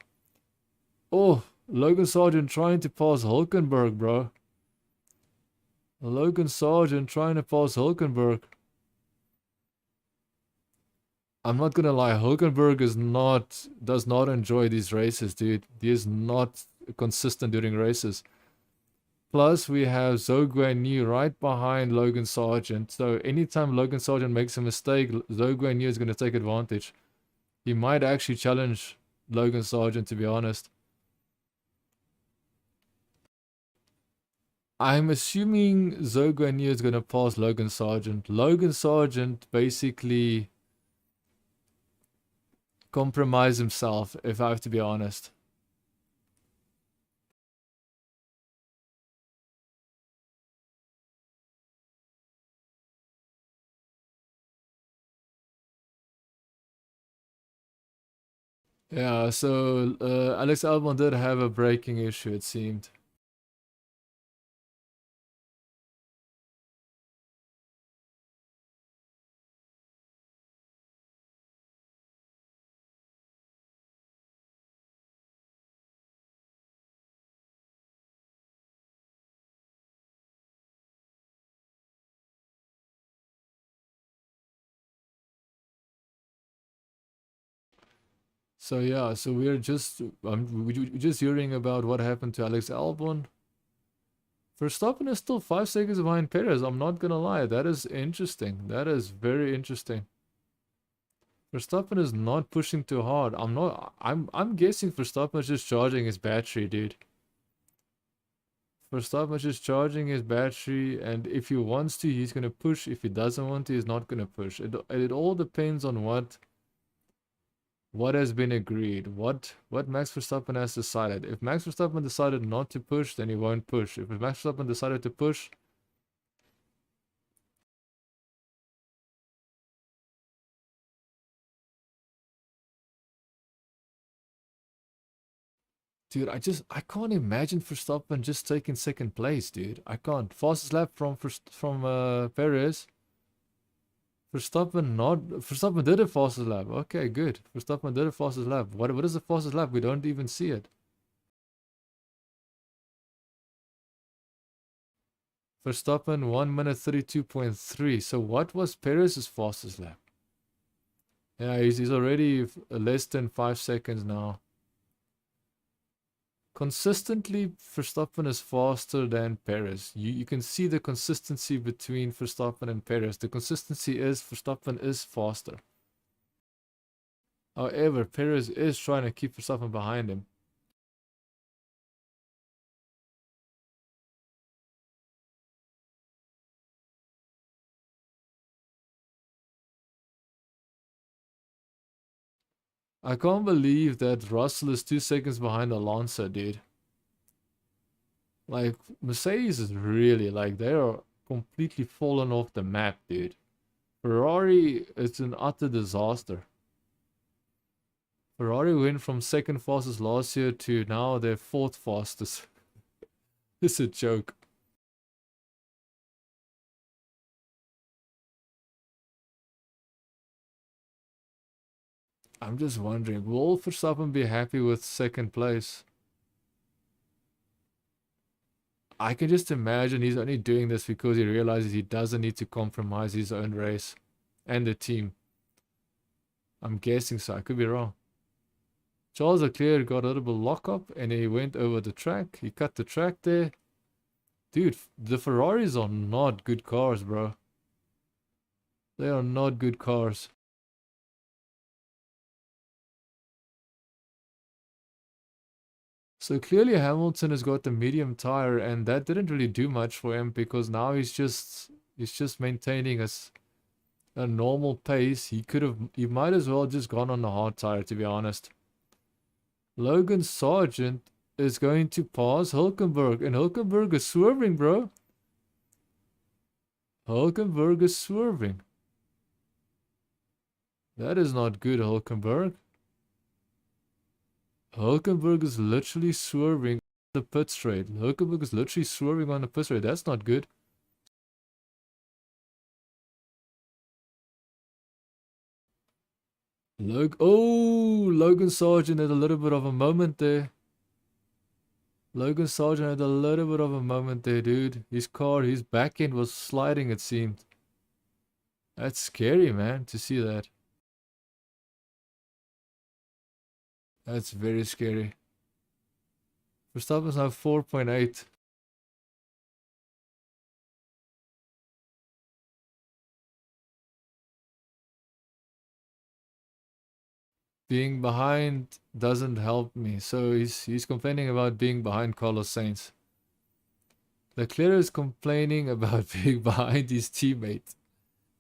Oh, Logan Sargent trying to pass Hulkenberg, bro. Logan Sargent trying to pass Hulkenberg. I'm not gonna lie, Hulkenberg does not enjoy these races, dude. He is not consistent during races. Plus, we have Zhou Guanyu right behind Logan Sargent. So anytime Logan Sargent makes a mistake, Zhou Guanyu is going to take advantage. He might actually challenge Logan Sargent, to be honest. I'm assuming Zhou Guanyu is going to pass Logan Sargent. Logan Sargent basically compromised himself, if I have to be honest. Yeah, so Alex Albon did have a braking issue, it seemed. So yeah, so we're just hearing about what happened to Alex Albon. Verstappen is still 5 seconds behind Perez. I'm not gonna lie, that is interesting. That is very interesting. Verstappen is not pushing too hard. I'm guessing Verstappen is just charging his battery, dude. Verstappen is just charging his battery, and if he wants to, he's gonna push. If he doesn't want to, he's not gonna push. It all depends on what has been agreed, what Max Verstappen has decided. If Max Verstappen decided not to push, then he won't push. If Max Verstappen decided to push, dude, I can't imagine Verstappen just taking second place, dude. I can't. Fastest lap from Perez. Verstappen did a fastest lap. Okay, good. Verstappen did a fastest lap. What is the fastest lap? We don't even see it. Verstappen 1 minute 32.3. So what was Perez's fastest lap? Yeah, he's already less than 5 seconds now. Consistently, Verstappen is faster than Perez. You can see the consistency between Verstappen and Perez. The consistency is Verstappen is faster. However, Perez is trying to keep Verstappen behind him. I can't believe that Russell is 2 seconds behind Alonso, dude. Like, Mercedes is really, like, they are completely fallen off the map, dude. Ferrari, it's an utter disaster. Ferrari went from second fastest last year to now they're fourth fastest. It's a joke. I'm just wondering, will Verstappen be happy with second place? I can just imagine he's only doing this because he realizes he doesn't need to compromise his own race and the team. I'm guessing so. I could be wrong. Charles Leclerc got a little bit lock up and he went over the track. He cut the track there. Dude, the Ferraris are not good cars, bro. They are not good cars. So clearly Hamilton has got the medium tire and that didn't really do much for him because now he's just maintaining a normal pace. He might as well just gone on the hard tire, to be honest. Logan Sargent is going to pass Hulkenberg and Hulkenberg is swerving, bro. Hulkenberg is swerving. That is not good, Hulkenberg. Hulkenberg is literally swerving on the pit straight. Hulkenberg is literally swerving on the pit straight. That's not good. Logan Sargent had a little bit of a moment there. Logan Sargent had a little bit of a moment there, dude. His back end was sliding, it seemed. That's scary, man, to see that. That's very scary. Verstappen's now 4.8. Being behind doesn't help me. So he's complaining about being behind Carlos Sainz. Leclerc is complaining about being behind his teammate.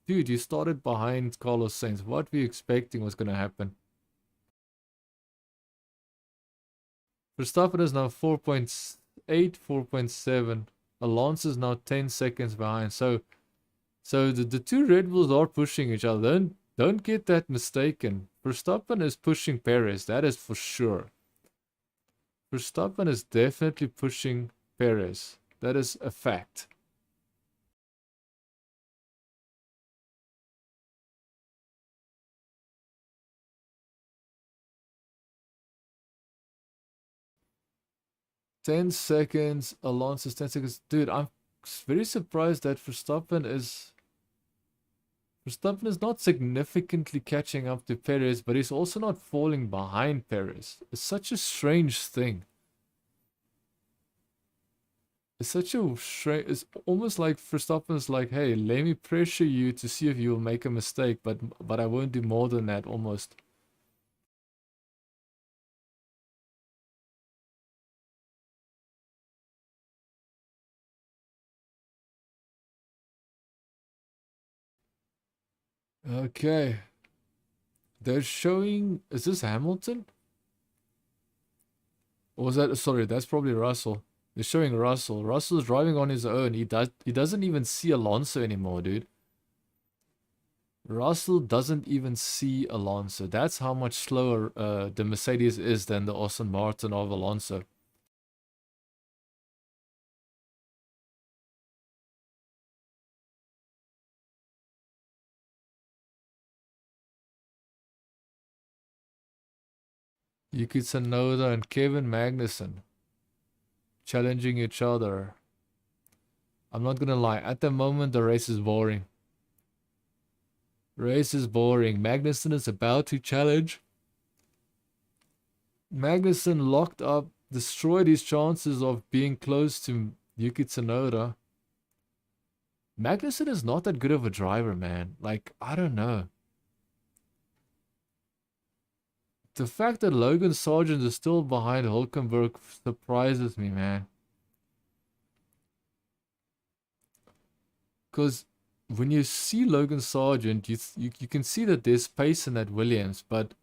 Dude, you started behind Carlos Sainz. What were you expecting was going to happen? Verstappen is now 4.8, 4.7. Alonso is now 10 seconds behind. So the two Red Bulls are pushing each other. Don't get that mistaken. Verstappen is pushing Perez. That is for sure. Verstappen is definitely pushing Perez. That is a fact. Ten seconds. Alonso's 10 seconds. Dude, I'm very surprised that Verstappen is not significantly catching up to Perez, but he's also not falling behind Perez. It's such a strange thing. It's such a strange... It's almost like Verstappen's like, hey, let me pressure you to see if you'll make a mistake, but I won't do more than that, almost. Okay. They're showing... Is this Hamilton? Or was that... Sorry, that's probably Russell. They're showing Russell. Russell's driving on his own. He doesn't even see Alonso anymore, dude. Russell doesn't even see Alonso. That's how much slower the Mercedes is than the Aston Martin of Alonso. Yuki Tsunoda and Kevin Magnussen challenging each other. I'm not gonna lie, at the moment the race is boring. Race is boring. Magnussen is about to challenge. Magnussen locked up, destroyed his chances of being close to Yuki Tsunoda. Magnussen is not that good of a driver, man. Like, I don't know. The fact that Logan Sargent is still behind Hulkenberg surprises me, man. Because when you see Logan Sargent, you can see that there's pace in that Williams, but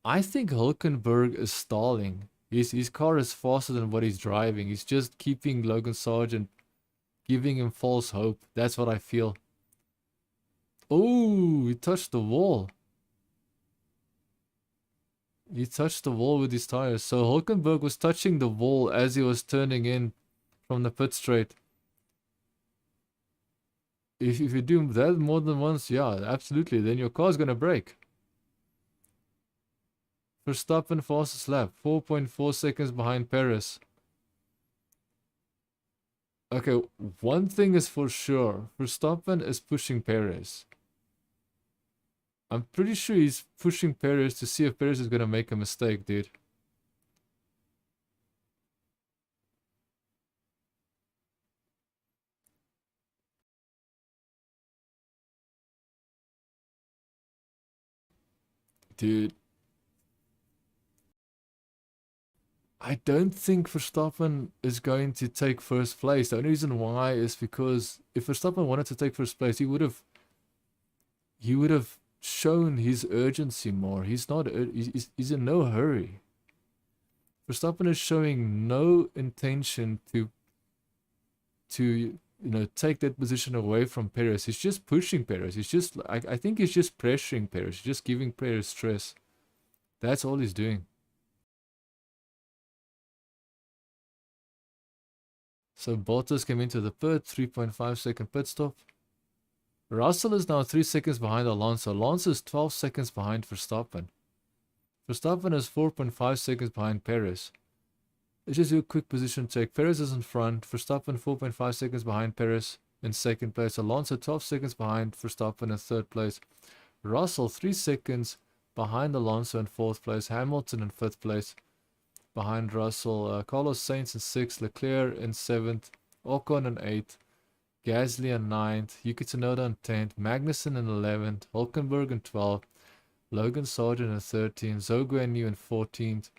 I think Hulkenberg is stalling. His car is faster than what he's driving. He's just keeping Logan Sargent, giving him false hope. That's what I feel. Oh, he touched the wall. He touched the wall with his tires. So Hulkenberg was touching the wall as he was turning in from the pit straight. If you do that more than once, yeah, absolutely, then your car's gonna break. Verstappen fastest lap, 4.4 seconds behind Perez. Okay, one thing is for sure, Verstappen is pushing Perez. I'm pretty sure he's pushing Perez to see if Perez is gonna make a mistake, dude. Dude. I don't think Verstappen is going to take first place. The only reason why is because if Verstappen wanted to take first place, he would have shown his urgency more. He's not he's in no hurry. Verstappen is showing no intention to take that position away from Perez. He's just pushing Perez. He's just I think he's just pressuring Perez. He's just giving Perez stress. That's all he's doing. So Bottas came into the pit, 3.5 second pit stop. Russell is now 3 seconds behind Alonso. Alonso is 12 seconds behind Verstappen. Verstappen is 4.5 seconds behind Perez. Let's just do a quick position check. Perez is in front. Verstappen 4.5 seconds behind Perez in second place. Alonso 12 seconds behind Verstappen in third place. Russell 3 seconds behind Alonso in fourth place. Hamilton in fifth place behind Russell. Carlos Sainz in sixth. Leclerc in seventh. Ocon in eighth. Gasly in ninth. Yuki Tsunoda in 10th. Magnussen in 11th. Hulkenberg in 12th. Logan Sargent in 13th. Zhou Guanyu in 14th.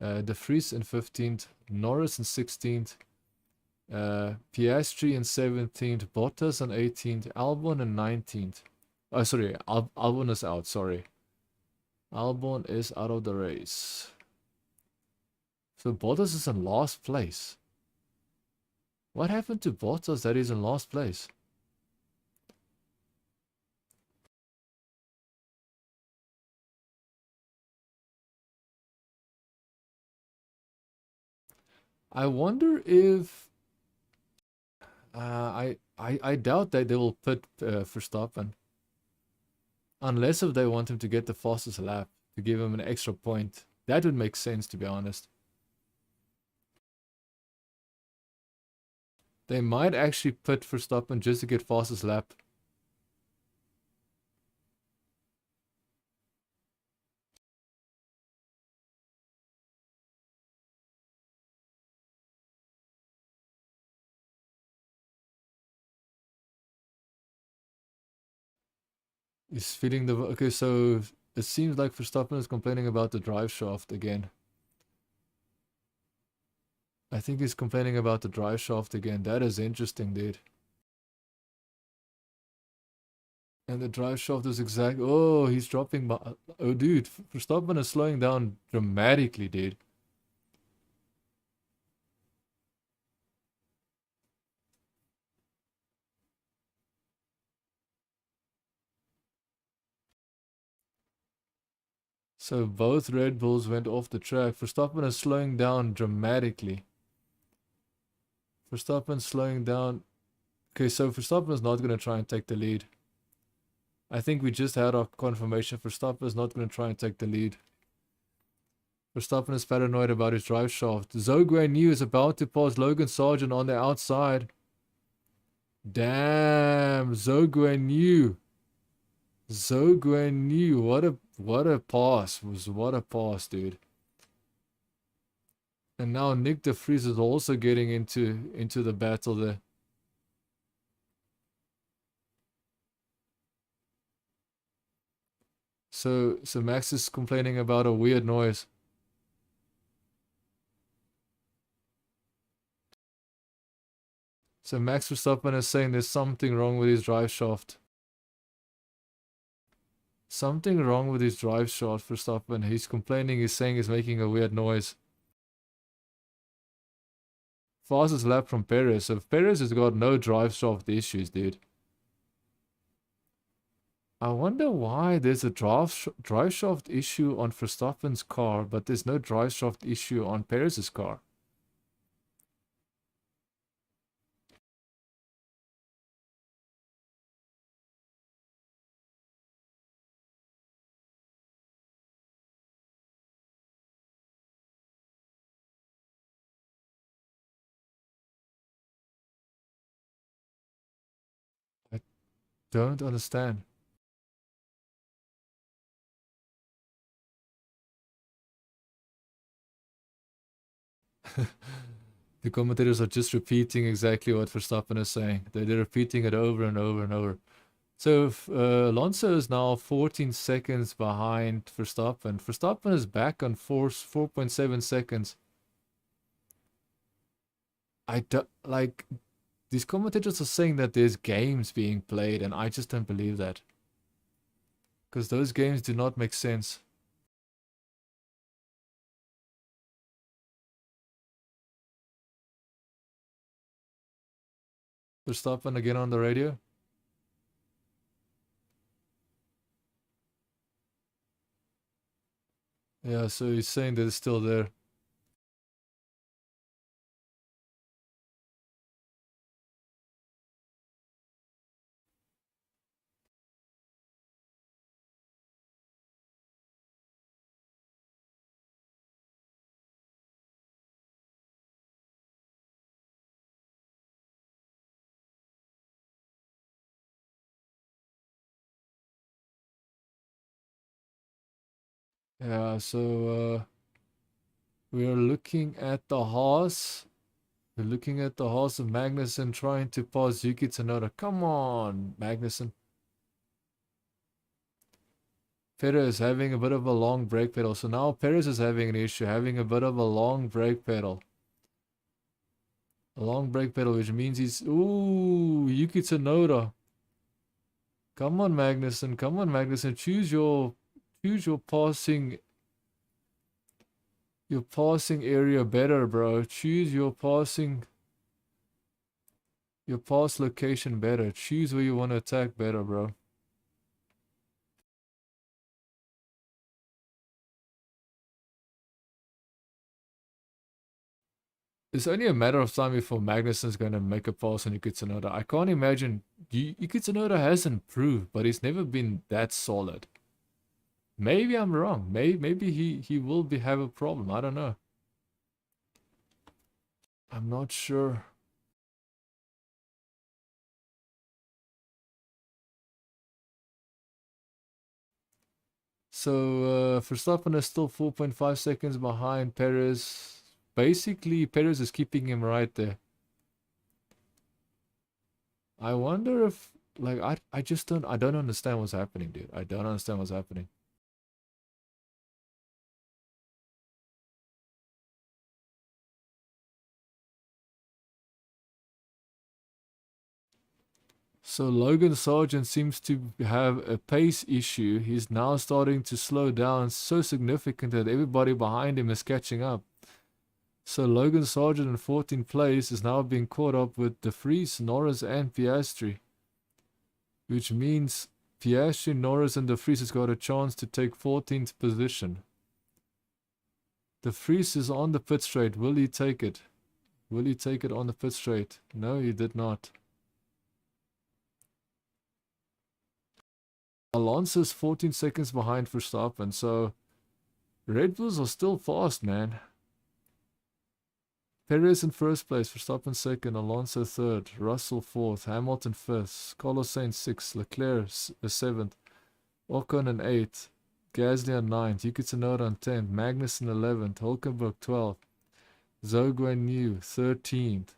De Vries in 15th. Norris in 16th. Piastri in 17th. Bottas in 18th. Albon in 19th. Oh, sorry. Albon is out. Sorry. Albon is out of the race. So Bottas is in last place. What happened to Bottas that he's in last place? I wonder if I doubt that they will put Verstappen, unless if they want him to get the fastest lap to give him an extra point. That would make sense, to be honest. They might actually put Verstappen just to get fastest lap. He's feeling the... Okay, so it seems like Verstappen is complaining about the drive shaft again. I think he's complaining about the drive shaft again. That is interesting, dude. And the drive shaft is exact... Oh, he's dropping... Oh, dude. Verstappen is slowing down dramatically, dude. So both Red Bulls went off the track. Verstappen is slowing down dramatically. Verstappen slowing down. Okay, so Verstappen is not going to try and take the lead. I think we just had our confirmation. Verstappen is not going to try and take the lead. Verstappen is paranoid about his drive shaft. Zhou Guanyu is about to pass Logan Sargent on the outside. Damn, Zhou Guanyu. Zhou Guanyu, what a pass. What a pass, dude. And now Nick De Vries is also getting into the battle there. So Max is complaining about a weird noise. So Max Verstappen is saying there's something wrong with his drive shaft. Something wrong with his drive shaft, Verstappen. He's complaining, he's saying he's making a weird noise. Fastest lap from Perez. So Perez has got no drive shaft issues, dude. I wonder why there's a drive shaft issue on Verstappen's car, but there's no drive shaft issue on Perez's car. I don't understand. The commentators are just repeating exactly what Verstappen is saying. They're repeating it over and over and over. So Alonso is now 14 seconds behind Verstappen. Verstappen is back on 4.7 seconds. I don't like these commentators are saying that there's games being played, and I just don't believe that. Because those games do not make sense. Verstappen again on the radio. Yeah, so he's saying that it's still there. Yeah, so we are looking at the horse. We're looking at the horse of Magnussen trying to pass Yuki Tsunoda. Come on, Magnussen. Perez having a bit of a long brake pedal. So now Perez is having an issue, having a bit of a long brake pedal. A long brake pedal, which means he's... Ooh, Yuki Tsunoda. Come on, Magnussen. Come on, Magnussen. Choose your passing area better, bro. Choose your pass location better. Choose where you want to attack better, bro. It's only a matter of time before Magnussen's going to make a pass on Yuki Tsunoda. I can't imagine... Yuki Tsunoda has improved, but he's never been that solid. Maybe I'm wrong. Maybe he will have a problem. I don't know. I'm not sure. So Verstappen is still 4.5 seconds behind Perez. Basically, Perez is keeping him right there. I wonder if, like, I don't understand what's happening, dude. I don't understand what's happening. So Logan Sargent seems to have a pace issue. He's now starting to slow down so significant that everybody behind him is catching up. So Logan Sargent in 14th place is now being caught up with De Vries, Norris and Piastri. Which means Piastri, Norris and De Vries has got a chance to take 14th position. De Vries is on the pit straight. Will he take it? Will he take it on the pit straight? No, he did not. Alonso's 14 seconds behind Verstappen, so Red Bulls are still fast, man. Perez in first place, Verstappen second, Alonso third, Russell fourth, Hamilton fifth, Carlos Sainz sixth, Leclerc seventh, Ocon in eighth, Gasly on ninth, Yuki Tsunoda on 10th, Magnussen 11th, Hulkenberg 12th, Zhou Guanyu 13th.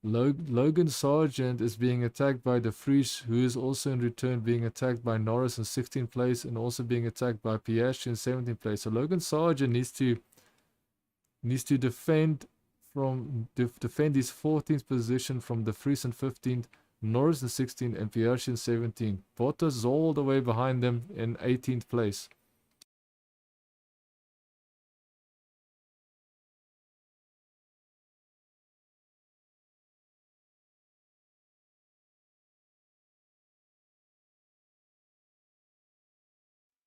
Logan Sargent is being attacked by De Vries, who is also in return being attacked by Norris in 16th place and also being attacked by Piastri in 17th place. So Logan Sargent needs to defend his 14th position from De Vries in 15th, Norris in 16th, and Piastri in 17th. Bottas is all the way behind them in 18th place.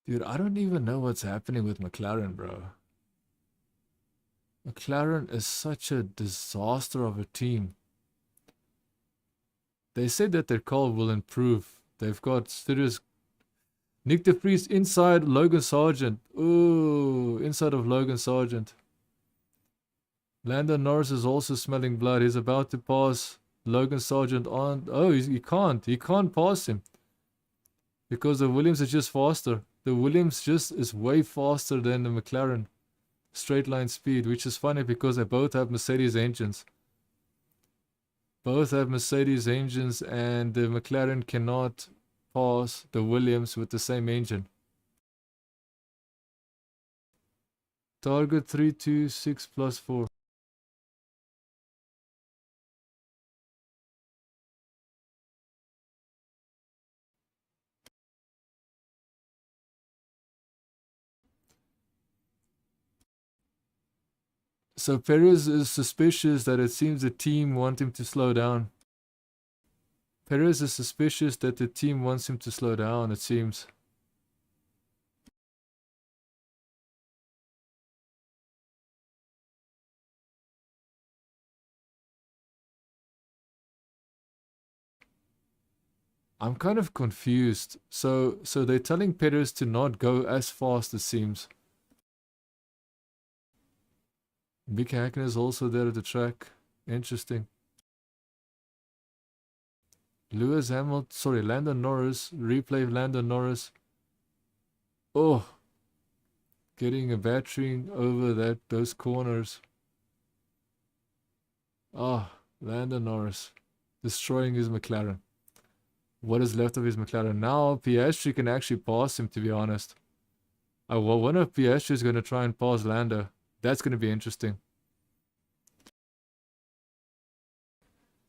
Dude, I don't even know what's happening with McLaren, bro. McLaren is such a disaster of a team. They said that their car will improve. They've got serious... Nick De Vries inside Logan Sargent. Ooh, inside of Logan Sargent. Lando Norris is also smelling blood. He's about to pass Logan Sargent on. Oh, he can't. He can't pass him. Because the Williams is just faster. The Williams just is way faster than the McLaren straight line speed, which is funny because they both have Mercedes engines. Both have Mercedes engines and the McLaren cannot pass the Williams with the same engine. Target 326 plus 4. So Perez is suspicious that it seems the team want him to slow down. Perez is suspicious that the team wants him to slow down, it seems. I'm kind of confused. So they're telling Perez to not go as fast, it seems. Mick Hakkinen is also there at the track. Interesting. Lando Norris. Replay of Lando Norris. Oh. getting a battery over those corners. Ah, Lando Norris destroying his McLaren. What is left of his McLaren now? Piastri can actually pass him, to be honest. Well, one of Piastri is going to try and pass Lando. That's going to be interesting.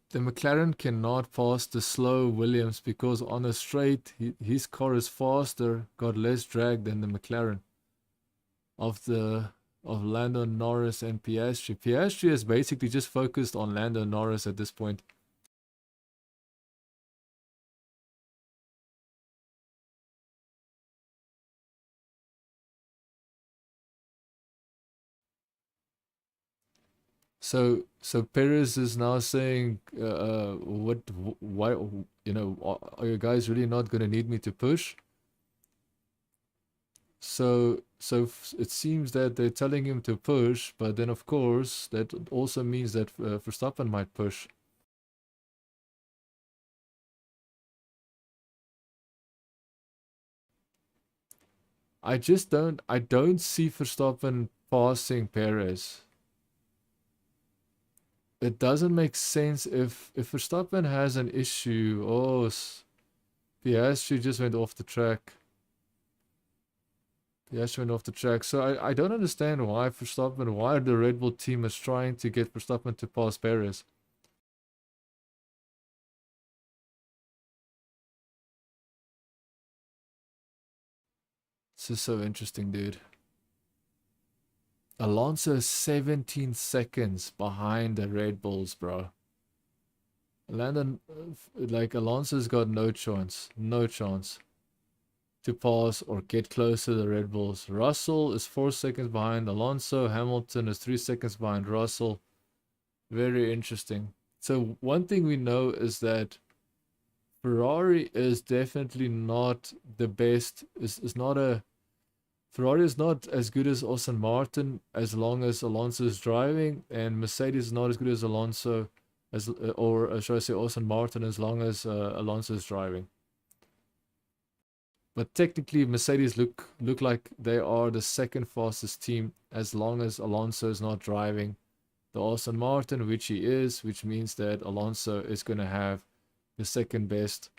The McLaren cannot pass the slow Williams because on a straight, his car is faster, got less drag than the McLaren of Lando Norris and Piastri. Piastri is basically just focused on Lando Norris at this point. So Perez is now saying, why, are you guys really not going to need me to push? So it seems that they're telling him to push, but then of course that also means that Verstappen might push. I don't see Verstappen passing Perez. It doesn't make sense if Verstappen has an issue. Oh, Piastri just went off the track. Piastri went off the track. So I don't understand why the Red Bull team is trying to get Verstappen to pass Perez. This is so interesting, dude. Alonso is 17 seconds behind the Red Bulls, bro. Alonso's got no chance to pass or get close to the Red Bulls. Russell is 4 seconds behind Alonso. Hamilton is 3 seconds behind Russell. Very interesting. So one thing we know is that Ferrari is definitely not the best. Ferrari is not as good as Aston Martin as long as Alonso is driving, and Mercedes is not as good as Alonso should I say Aston Martin as long as Alonso is driving. But technically, Mercedes look like they are the second fastest team as long as Alonso is not driving the Aston Martin, which he is, which means that Alonso is going to have the second best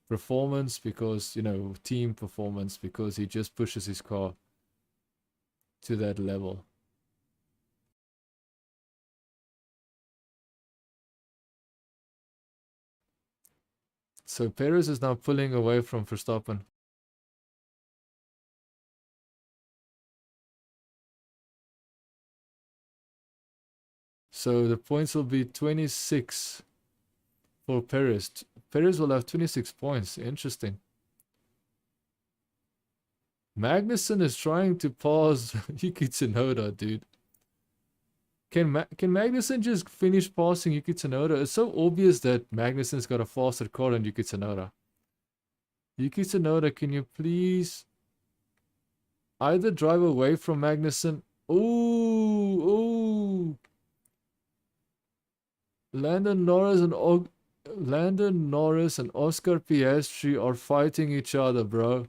performance because, team performance, because he just pushes his car to that level. So Perez is now pulling away from Verstappen. So the points will be 26 for Perez. Perez will have 26 points. Interesting. Magnussen is trying to pass Yuki Tsunoda, dude. Can Magnussen just finish passing Yuki Tsunoda? It's so obvious that Magnussen's got a faster car than Yuki Tsunoda. Yuki Tsunoda, can you please either drive away from Magnussen? Ooh. Landon Norris and Oscar Piastri are fighting each other, bro.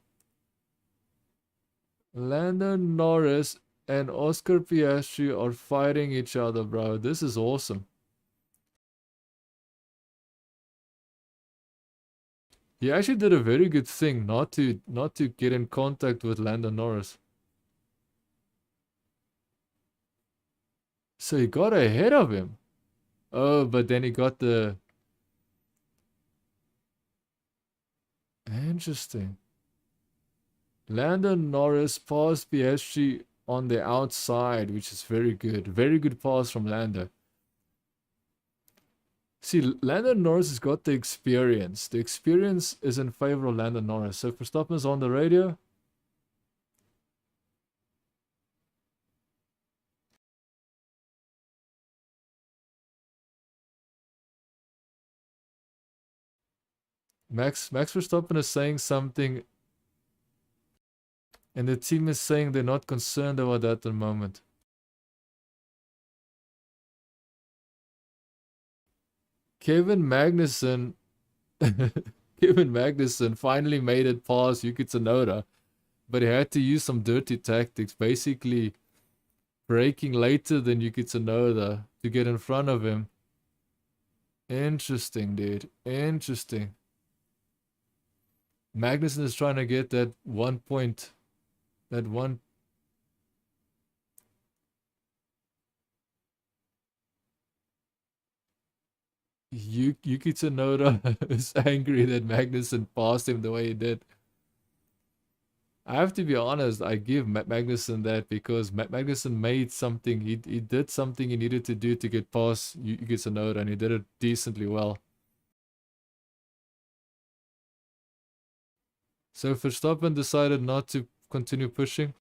Landon Norris and Oscar Piastri are fighting each other, bro. This is awesome. He actually did a very good thing not to get in contact with Landon Norris. So he got ahead of him. Oh, but then he got the... Interesting. Landon Norris passed Piastri on the outside, which is very good. Very good pass from Lando. See, Landon Norris has got the experience. The experience is in favor of Landon Norris. So Verstappen's on the radio. Max Verstappen is saying something, and the team is saying they're not concerned about that at the moment. Kevin Magnussen finally made it past Yuki Tsunoda. But he had to use some dirty tactics, basically braking later than Yuki Tsunoda to get in front of him. Interesting, dude. Interesting. Magnussen is trying to get that 1 point. That one. Yuki Tsunoda is angry that Magnussen passed him the way he did. I have to be honest, I give Magnussen that because Magnussen made something, he did something he needed to do to get past Yuki Tsunoda, and he did it decently well. So Verstappen decided not to continue pushing.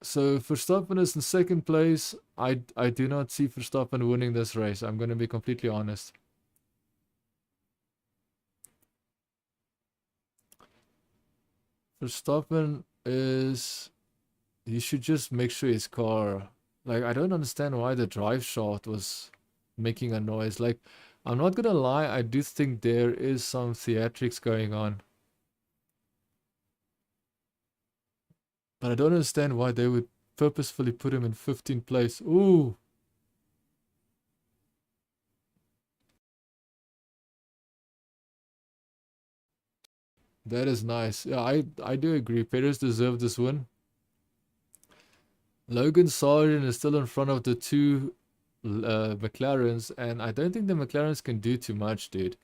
So Verstappen is in second place. I do not see Verstappen winning this race. I'm going to be completely honest. Verstappen is... He should just make sure his car... Like, I don't understand why the drive shaft was making a noise. Like, I'm not gonna lie, I do think there is some theatrics going on. But I don't understand why they would purposefully put him in 15th place. Ooh! That is nice. Yeah, I do agree. Perez deserved this win. Logan Sargent is still in front of the two McLarens, and I don't think the McLarens can do too much, dude.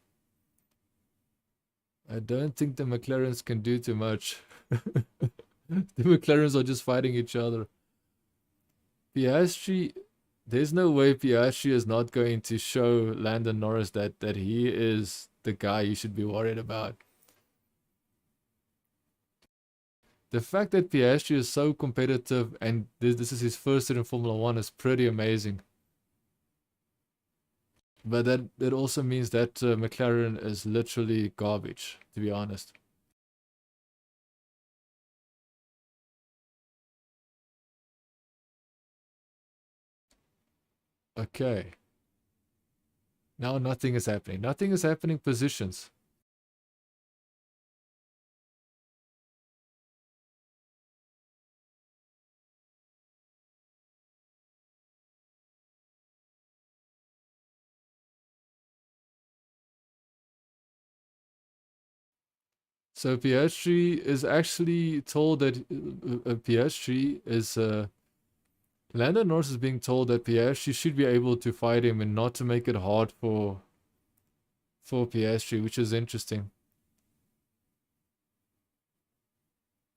I don't think the McLarens can do too much. The McLarens are just fighting each other. Piastri, there's no way Piastri is not going to show Lando Norris that he is the guy you should be worried about. The fact that Piastri is so competitive and this is his first year in Formula 1 is pretty amazing. But that also means that McLaren is literally garbage, to be honest. Okay. Now nothing is happening. Nothing is happening positions. So Piastri is actually told that Piastri is Lando Norris is being told that Piastri should be able to fight him and not to make it hard for Piastri, which is interesting.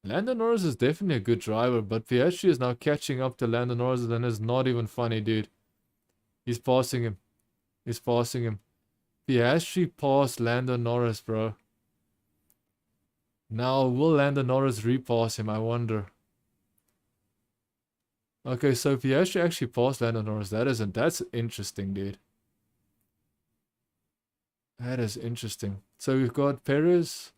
Lando Norris is definitely a good driver, but Piastri is now catching up to Lando Norris, and it's not even funny, dude. He's passing him. He's passing him. Piastri passed Lando Norris, bro. Now, will Lando Norris repass him? I wonder. Okay, so Piastri actually passed Lando Norris. That's interesting, dude. That is interesting. So we've got Perez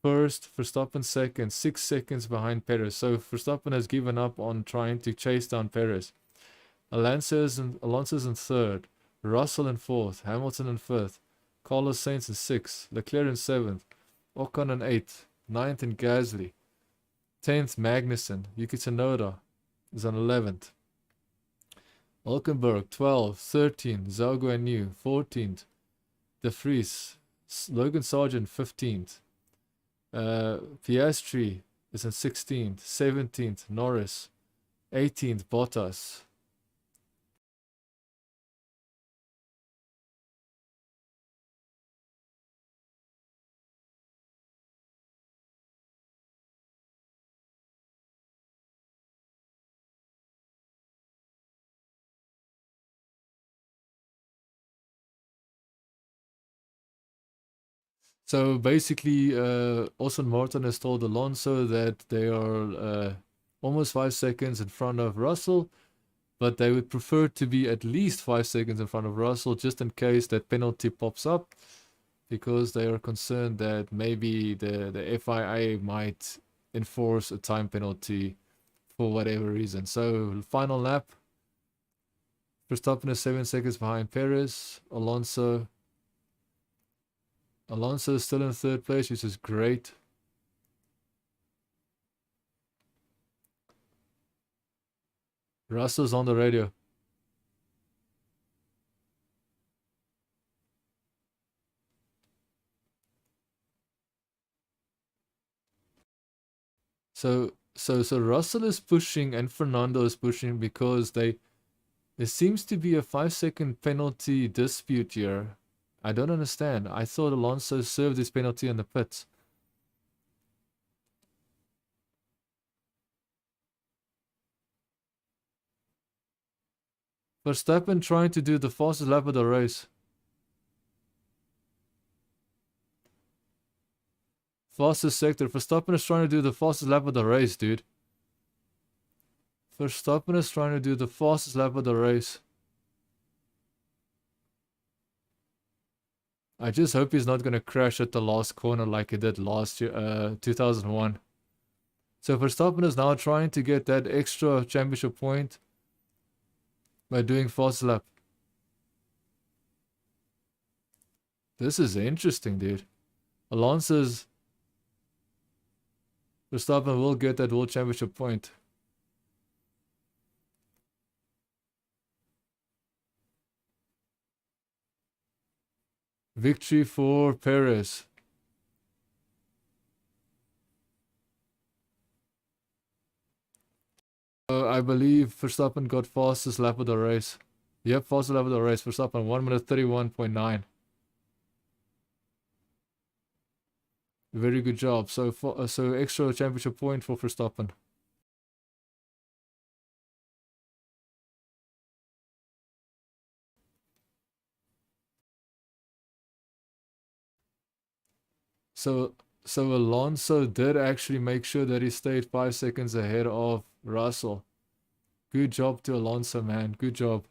first, Verstappen second, 6 seconds behind Perez. So Verstappen has given up on trying to chase down Perez. Alonso's in third, Russell in fourth, Hamilton in fifth, Carlos Sainz in sixth, Leclerc in seventh, Ocon in eighth, ninth in Gasly, 10th Magnussen, Yuki Tsunoda is on 11th, Hulkenberg 12th, 13th, Zhou Guanyu 14th, De Vries, Logan Sargent 15th, Piastri is in 16th, 17th Norris, 18th Bottas. So basically, Austin Martin has told Alonso that they are almost 5 seconds in front of Russell, but they would prefer to be at least 5 seconds in front of Russell just in case that penalty pops up, because they are concerned that maybe the FIA might enforce a time penalty for whatever reason. So final lap, Verstappen is 7 seconds behind Perez. Alonso is still in third place, which is great. Russell's on the radio. So Russell is pushing and Fernando is pushing because there seems to be a 5-second penalty dispute here. I don't understand. I thought Alonso served his penalty in the pits. Verstappen trying to do the fastest lap of the race. Fastest sector. Verstappen is trying to do the fastest lap of the race, dude. Verstappen is trying to do the fastest lap of the race. I just hope he's not going to crash at the last corner like he did last year, 2001. So Verstappen is now trying to get that extra championship point by doing fast lap. This is interesting, dude. Verstappen will get that world championship point. Victory for Perez. I believe Verstappen got fastest lap of the race. Yep, fastest lap of the race. Verstappen 1:31.9. Very good job. So extra championship point for Verstappen. So Alonso did actually make sure that he stayed 5 seconds ahead of Russell. Good job to Alonso, man. Good job.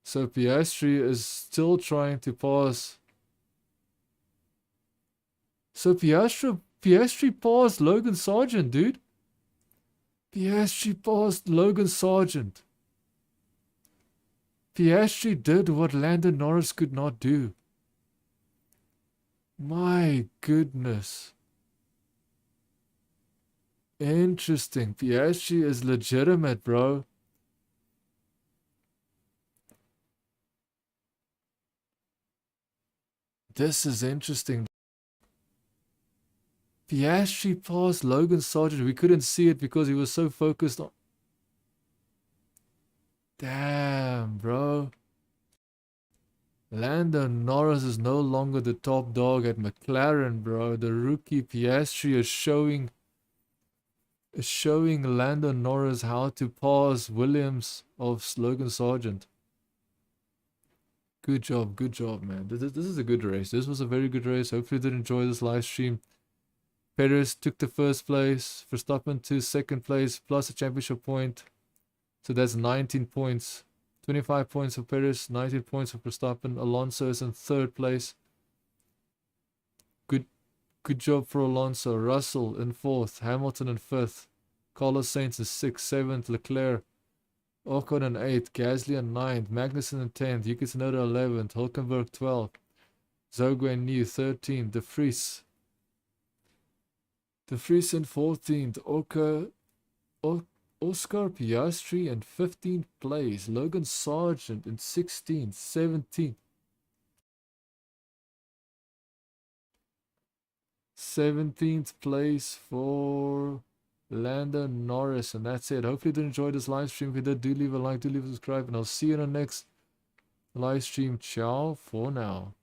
So Piastri is still trying to pass. So Piastri passed Logan Sargent, dude. Piastri passed Logan Sargent. Piastri did what Lando Norris could not do. My goodness. Interesting. Piastri is legitimate, bro. This is interesting. Piastri passed Logan Sargent. We couldn't see it because he was so focused on... Damn, bro. Lando Norris is no longer the top dog at McLaren, bro. The rookie Piastri is showing Lando Norris how to pass Williams of Logan Sargent. Good job, man. This is a good race. This was a very good race. Hopefully you did enjoy this live stream. Perez took the first place. Verstappen to second place plus a championship point. So that's 19 points. 25 points for Perez, 19 points for Verstappen. Alonso is in third place. Good job for Alonso. Russell in fourth. Hamilton in fifth. Carlos Sainz in sixth. Seventh. Leclerc. Ocon in eighth. Gasly in ninth. Magnussen in 10th. Yuki Tsunoda 11th. Hulkenberg 12th. Zhou New 13th. De Vries in 14th. Oscar Piastri in 15th place. Logan Sargent in 16th. 17th. 17th place for Lando Norris. And that's it. Hopefully you did enjoy this live stream. If you did, do leave a like, do leave a subscribe. And I'll see you in the next live stream. Ciao for now.